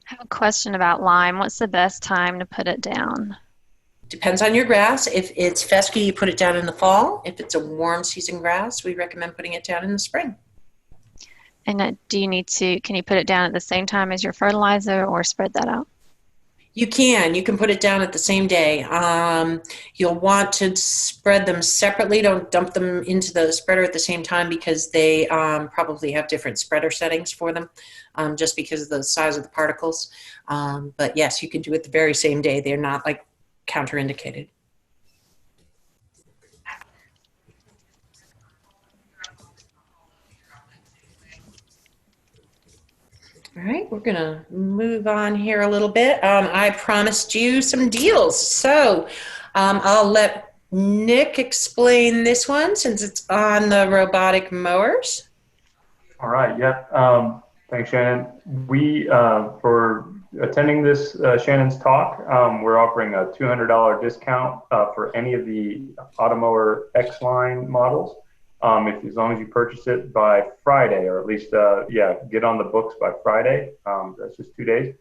I have a question about lime. What's the best time to put it down? Depends on your grass. If it's fescue, you put it down in the fall. If it's a warm season grass, we recommend putting it down in the spring. And can you put it down at the same time as your fertilizer or spread that out? You can put it down at the same day. You'll want to spread them separately. Don't dump them into the spreader at the same time because they probably have different spreader settings for them, just because of the size of the particles. But yes, you can do it the very same day. They're not like counterindicated. All right, we're gonna move on here a little bit. I promised you some deals, so I'll let Nick explain this one since it's on the robotic mowers. All right, yeah. Thanks, Shannon. We, for attending this Shannon's talk, we're offering a $200 discount for any of the Automower X-Line models. As long as you purchase it by Friday, or at least, get on the books by Friday. That's just 2 days.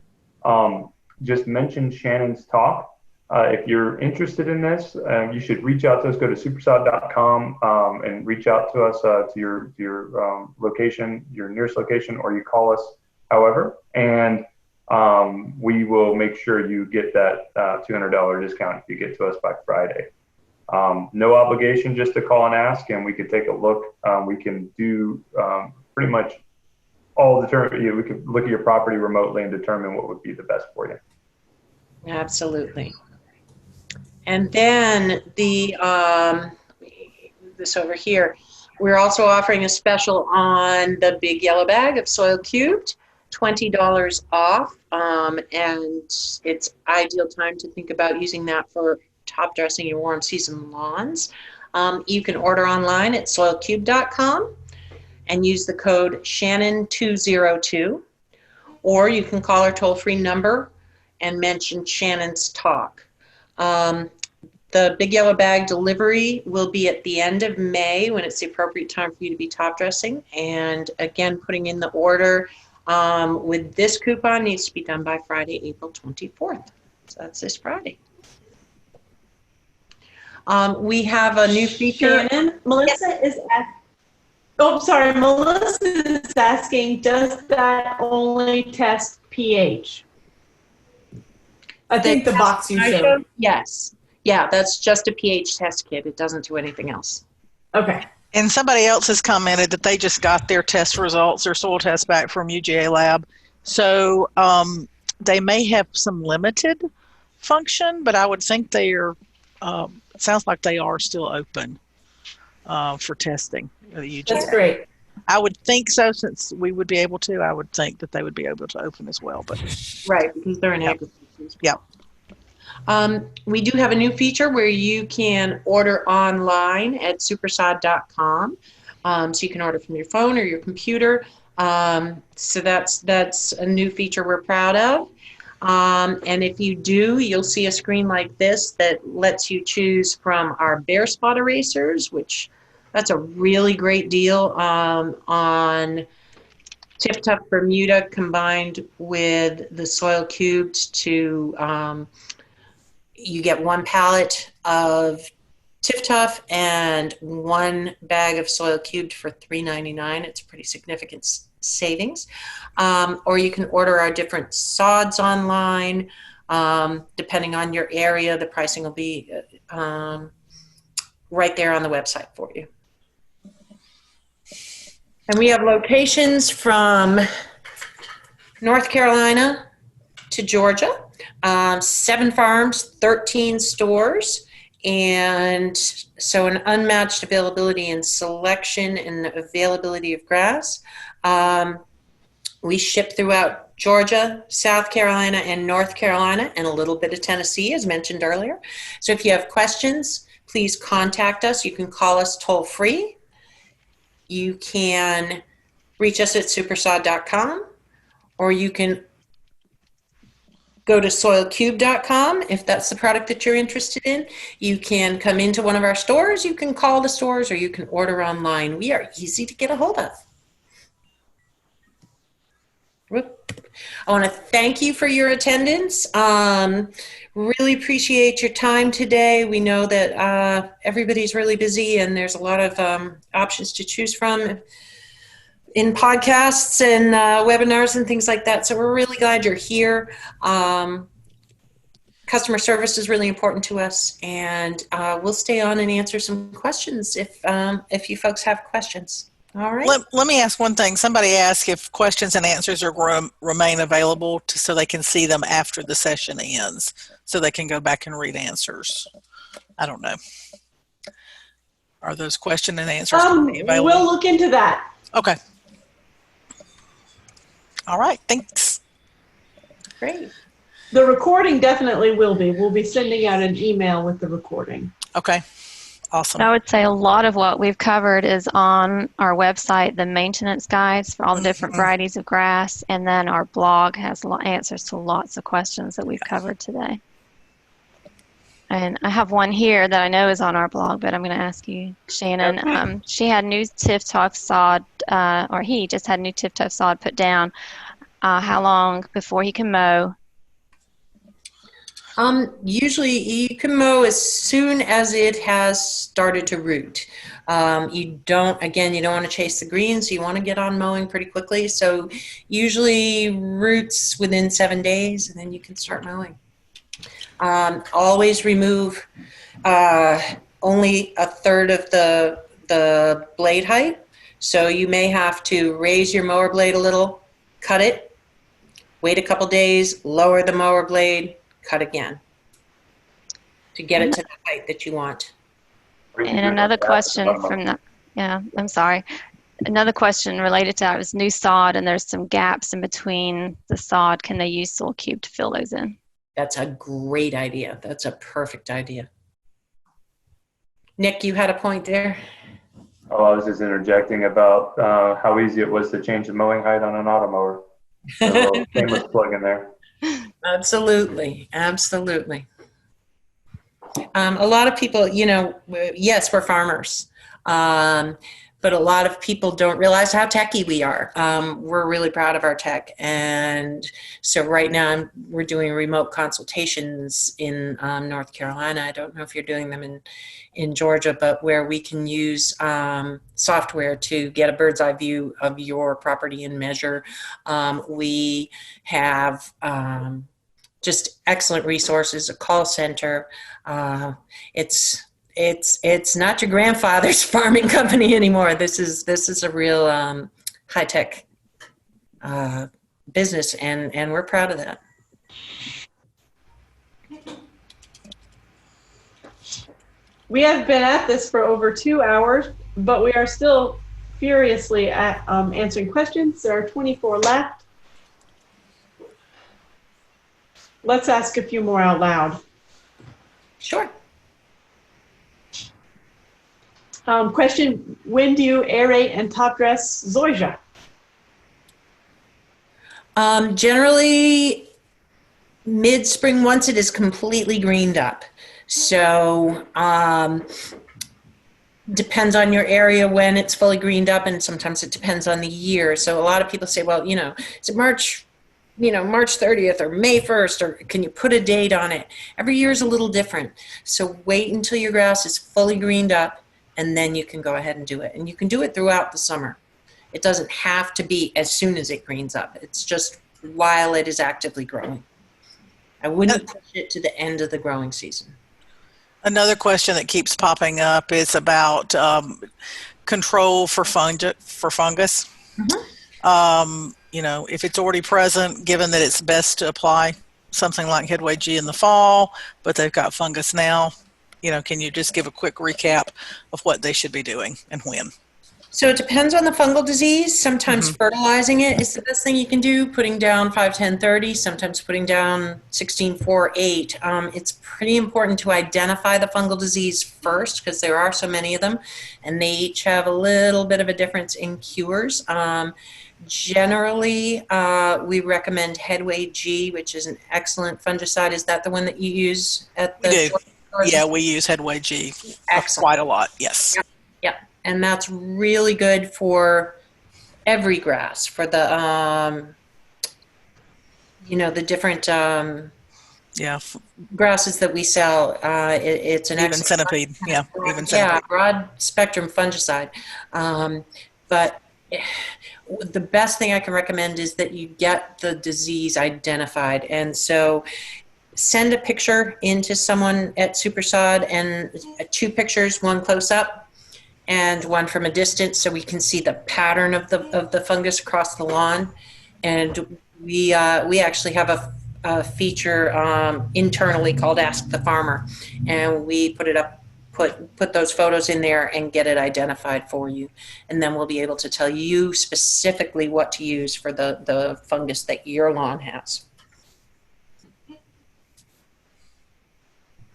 Just mention Shannon's talk. If you're interested in this, you should reach out to us. Go to Super-Sod.com and reach out to us to your location, your nearest location, or you call us, however, and we will make sure you get that $200 discount if you get to us by Friday. No obligation, just to call and ask, and we could take a look. We can do pretty much all we could look at your property remotely and determine what would be the best for you. Absolutely. And then let me move this over here. We're also offering a special on the big yellow bag of soil cubed, $20 off, and it's ideal time to think about using that for top dressing your warm season lawns. You can order online at soilcube.com and use the code Shannon202, or you can call our toll-free number and mention Shannon's talk. The big yellow bag delivery will be at the end of May when it's the appropriate time for you to be top dressing. And again, putting in the order with this coupon needs to be done by Friday, April 24th. So that's this Friday. We have a new feature. Shannon, Melissa is asking. Oh, sorry. Melissa is asking, does that only test pH? I think the box you showed. Yes. Yeah, that's just a pH test kit. It doesn't do anything else. Okay. And somebody else has commented that they just got their test results, their soil test back from UGA Lab. So they may have some limited function, but I would think they are, it sounds like they are still open for testing. That's great. I would think so, since we would be able to. I would think that they would be able to open as well. But right, because they're in agriculture. Yeah. We do have a new feature where you can order online at Super-Sod.com. So you can order from your phone or your computer. So that's a new feature we're proud of. And if you do, you'll see a screen like this that lets you choose from our bare spot erasers, which that's a really great deal on Tip Tough Bermuda combined with the soil cubed to you get one pallet of Tip Tough and one bag of soil cubed for $3.99. It's a pretty significant savings. Or you can order our different sods online. Depending on your area, the pricing will be right there on the website for you. And we have locations from North Carolina to Georgia, 7 farms, 13 stores, and so an unmatched availability and selection and availability of grass. We ship throughout Georgia, South Carolina, and North Carolina, and a little bit of Tennessee, as mentioned earlier. So if you have questions, please contact us. You can call us toll-free. You can reach us at Super-Sod.com, or you can go to soilcube.com if that's the product that you're interested in. You can come into one of our stores, you can call the stores, or you can order online. We are easy to get a hold of. I want to thank you for your attendance. Really appreciate your time today. We know that everybody's really busy and there's a lot of options to choose from in podcasts and webinars and things like that. So we're really glad you're here. customer service is really important to us, and we'll stay on and answer some questions if you folks have questions. All right. Let me ask one thing. Somebody asked if questions and answers are going to remain available so they can see them after the session ends, so they can go back and read answers. I don't know. Are those question and answers going to be available? We'll look into that. Okay. All right. Thanks. Great. The recording definitely will be. We'll be sending out an email with the recording. Okay. Awesome. I would say a lot of what we've covered is on our website, the maintenance guides for all the different varieties of grass, and then our blog has answers to lots of questions that we've covered today. And I have one here that I know is on our blog, but I'm going to ask you, Shannon. Okay. She had new TIF-Tough sod, or he just had new TIF-Tough sod put down. How long before he can mow? Usually you can mow as soon as it has started to root. You don't want to chase the greens. You want to get on mowing pretty quickly. So usually roots within 7 days, and then you can start mowing. Always remove only a third of the blade height. So you may have to raise your mower blade a little, cut it, wait a couple days, lower the mower blade, cut again to get it to the height that you want. And another question from that, I'm sorry. Another question related to that was new sod, and there's some gaps in between the sod. Can they use soil cube to fill those in? That's a great idea. That's a perfect idea. Nick, you had a point there? Oh, I was just interjecting about how easy it was to change the mowing height on an automower. So shameless plug in there. Absolutely. Absolutely. A lot of people, yes, we're farmers, but a lot of people don't realize how techy we are. We're really proud of our tech. And so right now we're doing remote consultations in North Carolina. I don't know if you're doing them in Georgia, but where we can use software to get a bird's eye view of your property and measure. We have just excellent resources, a call center. It's not your grandfather's farming company anymore. This is a real high tech business, and we're proud of that. We have been at this for over 2 hours, but we are still furiously at answering questions. There are 24 left. Let's ask a few more out loud. Sure. Question, when do you aerate and top dress zoysia? Generally mid-spring once it is completely greened up. So depends on your area when it's fully greened up, and sometimes it depends on the year. So a lot of people say, well, is it March 30th or May 1st, or can you put a date on it? Every year is a little different. So wait until your grass is fully greened up, and then you can go ahead and do it. And you can do it throughout the summer. It doesn't have to be as soon as it greens up. It's just while it is actively growing. I wouldn't push it to the end of the growing season. Another question that keeps popping up is about control for fungus. Mm-hmm. If it's already present, given that it's best to apply something like Headway G in the fall, but they've got fungus now, can you just give a quick recap of what they should be doing and when? So it depends on the fungal disease. Sometimes fertilizing it is the best thing you can do, putting down 5-10-30, sometimes putting down 16-4-8. It's pretty important to identify the fungal disease first, because there are so many of them, and they each have a little bit of a difference in cures. Generally, we recommend Headway G, which is an excellent fungicide. Is that the one that you use at the store? Yeah, we use Headway G quite a lot, yes. Yeah, and that's really good for every grass, for the, the different grasses that we sell. It's an even centipede, even centipede. Yeah, broad spectrum fungicide. But the best thing I can recommend is that you get the disease identified. And so send a picture into someone at Super-Sod, and 2 pictures, one close up and one from a distance, so we can see the pattern of the fungus across the lawn. And we actually have a feature internally called Ask the Farmer, and we put it up, put those photos in there and get it identified for you, and then we'll be able to tell you specifically what to use for the fungus that your lawn has.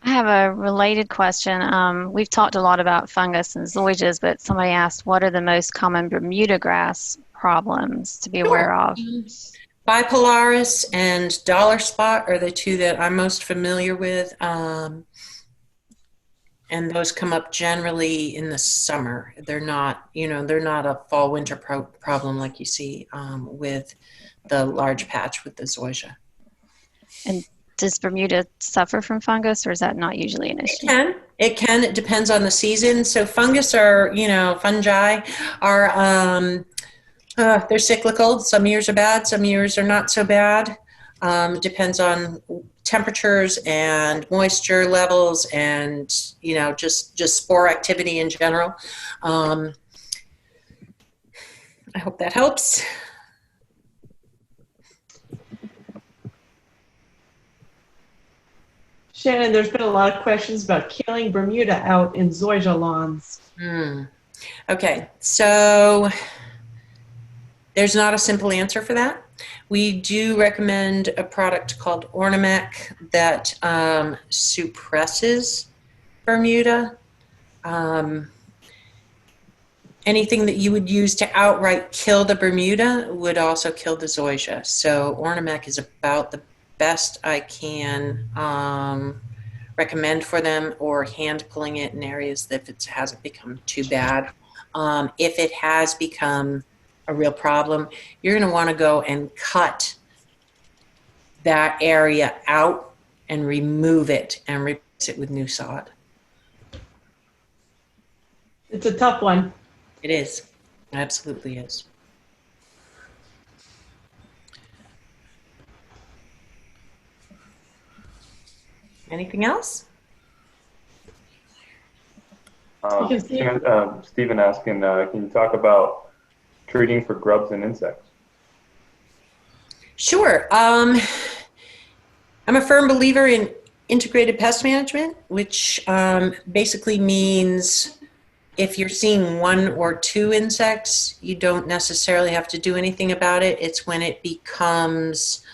I have a related question. We've talked a lot about fungus and zoysias, but somebody asked, what are the most common Bermuda grass problems to be aware of? Bipolaris and dollar spot are the 2 that I'm most familiar with. And those come up generally in the summer. They're not, they're not a fall winter problem like you see with the large patch with the zoysia. And does Bermuda suffer from fungus, or is that not usually an issue? It can. It depends on the season. So fungus are, fungi are, they're cyclical. Some years are bad, some years are not so bad. It depends on temperatures and moisture levels and, just spore activity in general. I hope that helps. Shannon, there's been a lot of questions about killing Bermuda out in zoysia lawns. Okay, so there's not a simple answer for that. We do recommend a product called Ornamec that suppresses Bermuda. Anything that you would use to outright kill the Bermuda would also kill the zoysia. So Ornamec is about the best I can recommend for them, or hand pulling it in areas that it hasn't become too bad. If it has become a real problem, you're going to want to go and cut that area out and remove it and replace it with new sod. It's a tough one. It is. Absolutely is. Anything else? Stephen asking, can you talk about treating for grubs and insects? Sure. I'm a firm believer in integrated pest management, which basically means if you're seeing 1 or 2 insects, you don't necessarily have to do anything about it. It's when it becomes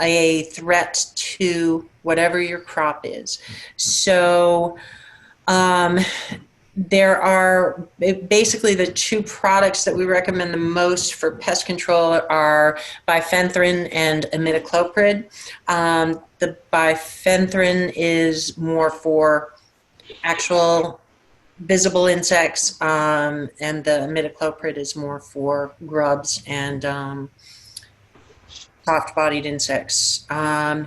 a threat to whatever your crop is. So there are basically the 2 products that we recommend the most for pest control are bifenthrin and imidacloprid. The bifenthrin is more for actual visible insects, and the imidacloprid is more for grubs and soft-bodied insects. I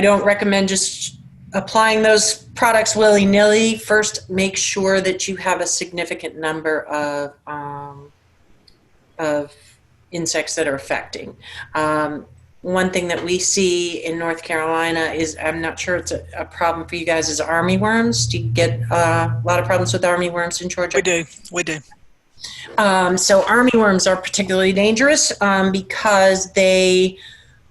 don't recommend just applying those products willy-nilly. First, make sure that you have a significant number of insects that are affecting. One thing that we see in North Carolina is, I'm not sure it's a problem for you guys, is armyworms. Do you get a lot of problems with armyworms in Georgia? We do. So armyworms are particularly dangerous because they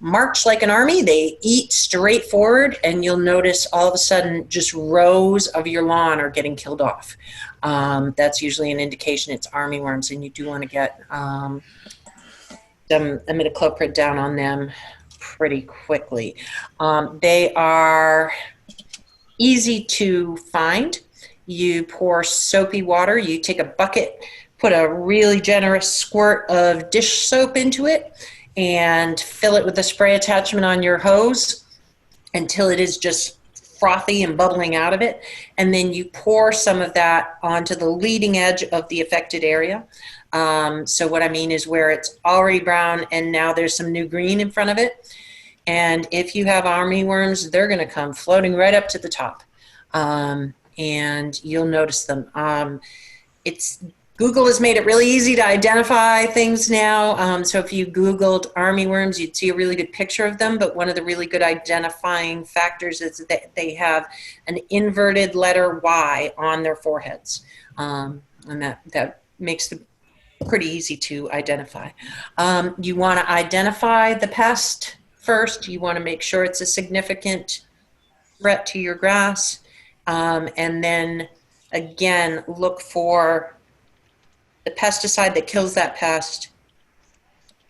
march like an army. They eat straight forward, and you'll notice all of a sudden just rows of your lawn are getting killed off. That's usually an indication it's armyworms, and you do want to get some imidacloprid down on them pretty quickly. They are easy to find. You pour soapy water, you take a bucket, put a really generous squirt of dish soap into it, and fill it with a spray attachment on your hose until it is just frothy and bubbling out of it. And then you pour some of that onto the leading edge of the affected area. So what I mean is where it's already brown and now there's some new green in front of it. And if you have armyworms, they're going to come floating right up to the top. And you'll notice them. It's Google has made it really easy to identify things now. So if you Googled armyworms, you'd see a really good picture of them. But one of the really good identifying factors is that they have an inverted letter Y on their foreheads. And that makes them pretty easy to identify. You want to identify the pest first. You want to make sure it's a significant threat to your grass. And then, again, look for the pesticide that kills that pest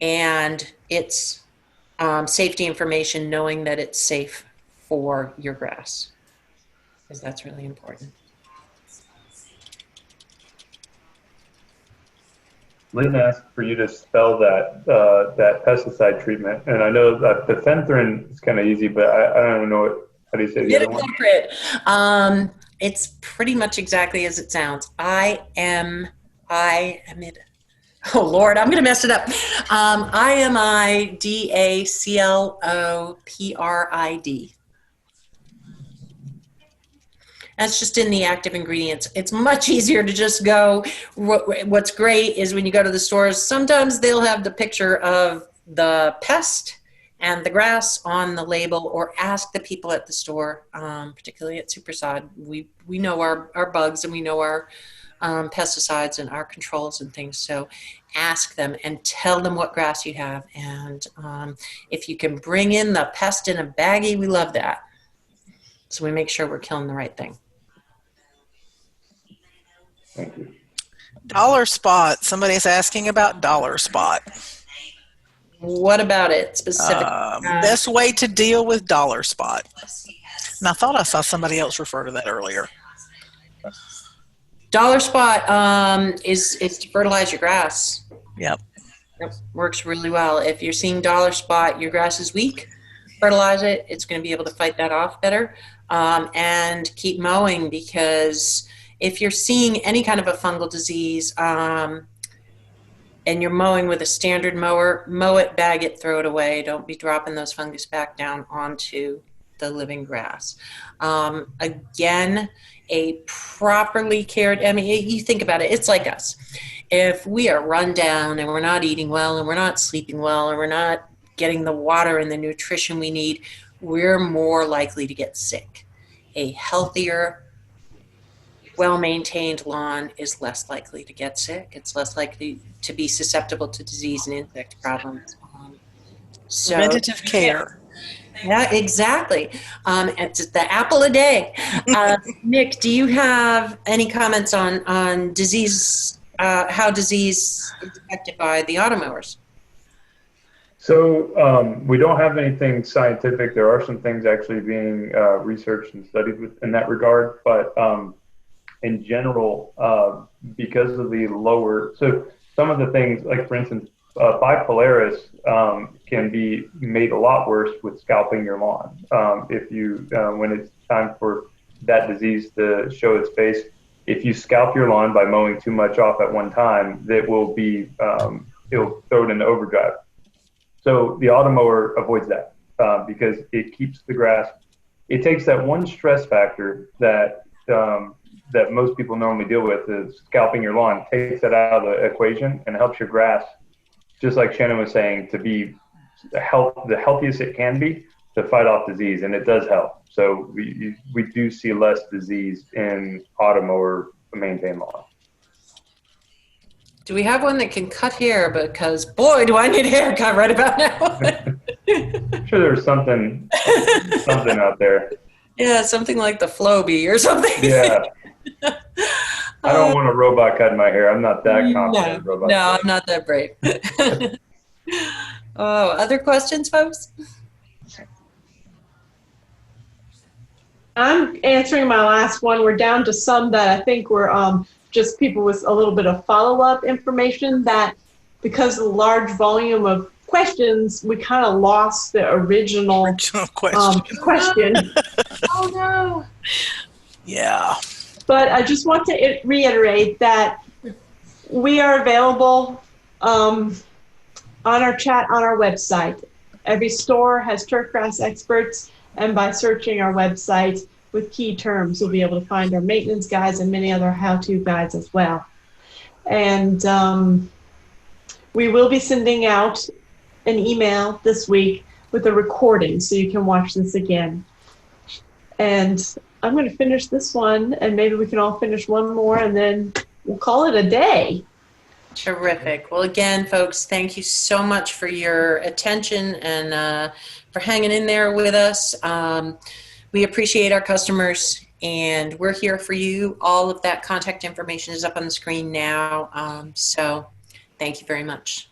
and its safety information, knowing that it's safe for your grass, because that's really important. Lynn asked for you to spell that that pesticide treatment, and I know that the fenthrin is kind of easy, but I don't know how do you say the other one? It's pretty much exactly as it sounds. Oh Lord, I'm gonna mess it up. IMIDACLOPRID. That's just in the active ingredients. It's much easier to just go. What's great is when you go to the stores, sometimes they'll have the picture of the pest and the grass on the label, or ask the people at the store, particularly at Super-Sod. We know our bugs, and we know our pesticides and our controls and things. So ask them and tell them what grass you have. And if you can bring in the pest in a baggie, we love that. So we make sure we're killing the right thing. Thank you. Dollar spot. Somebody's asking about dollar spot. What about it specifically? Best way to deal with dollar spot. And I thought I saw somebody else refer to that earlier. Dollar spot is to fertilize your grass. Yep. Yep. Works really well. If you're seeing dollar spot, your grass is weak, fertilize it. It's going to be able to fight that off better. And keep mowing, because if you're seeing any kind of a fungal disease and you're mowing with a standard mower, mow it, bag it, throw it away. Don't be dropping those fungus back down onto the living grass. Again, a properly cared, I mean, you think about it, it's like us. If we are run down and we're not eating well and we're not sleeping well and we're not getting the water and the nutrition we need, we're more likely to get sick. A healthier, well-maintained lawn is less likely to get sick. It's less likely to be susceptible to disease and insect problems. So, preventative care. Yeah, exactly. It's the apple a day. Nick, do you have any comments on disease, how disease is affected by the automowers? So we don't have anything scientific. There are some things actually being researched and studied in that regard, but in general, because of the lower, so some of the things, like for instance, bipolaris can be made a lot worse with scalping your lawn. If you, when it's time for that disease to show its face, if you scalp your lawn by mowing too much off at one time, that will be, it'll throw it into overdrive. So the automower avoids that because it keeps the grass. It takes that one stress factor that that most people normally deal with, is scalping your lawn, takes that out of the equation and helps your grass, just like Shannon was saying, to be the healthiest it can be to fight off disease, and it does help. So we do see less disease in automower maintained lawn. Do we have one that can cut hair? Because boy, do I need a haircut right about now. I'm sure there's something out there. Yeah, something like the Flowbee or something. Yeah. I don't want a robot cutting my hair. I'm not that confident. No, I'm not that brave. Oh, other questions, folks? I'm answering my last one. We're down to some that I think were just people with a little bit of follow-up information, that because of the large volume of questions, we kind of lost the original question. Oh, no. Yeah. But I just want to reiterate that we are available on our chat on our website. Every store has Turfgrass experts, and by searching our website with key terms, you'll be able to find our maintenance guides and many other how-to guides as well. And we will be sending out an email this week with a recording so you can watch this again. And I'm going to finish this one, and maybe we can all finish one more, and then we'll call it a day. Terrific. Well, again, folks, thank you so much for your attention and for hanging in there with us. We appreciate our customers, and we're here for you. All of that contact information is up on the screen now. So thank you very much.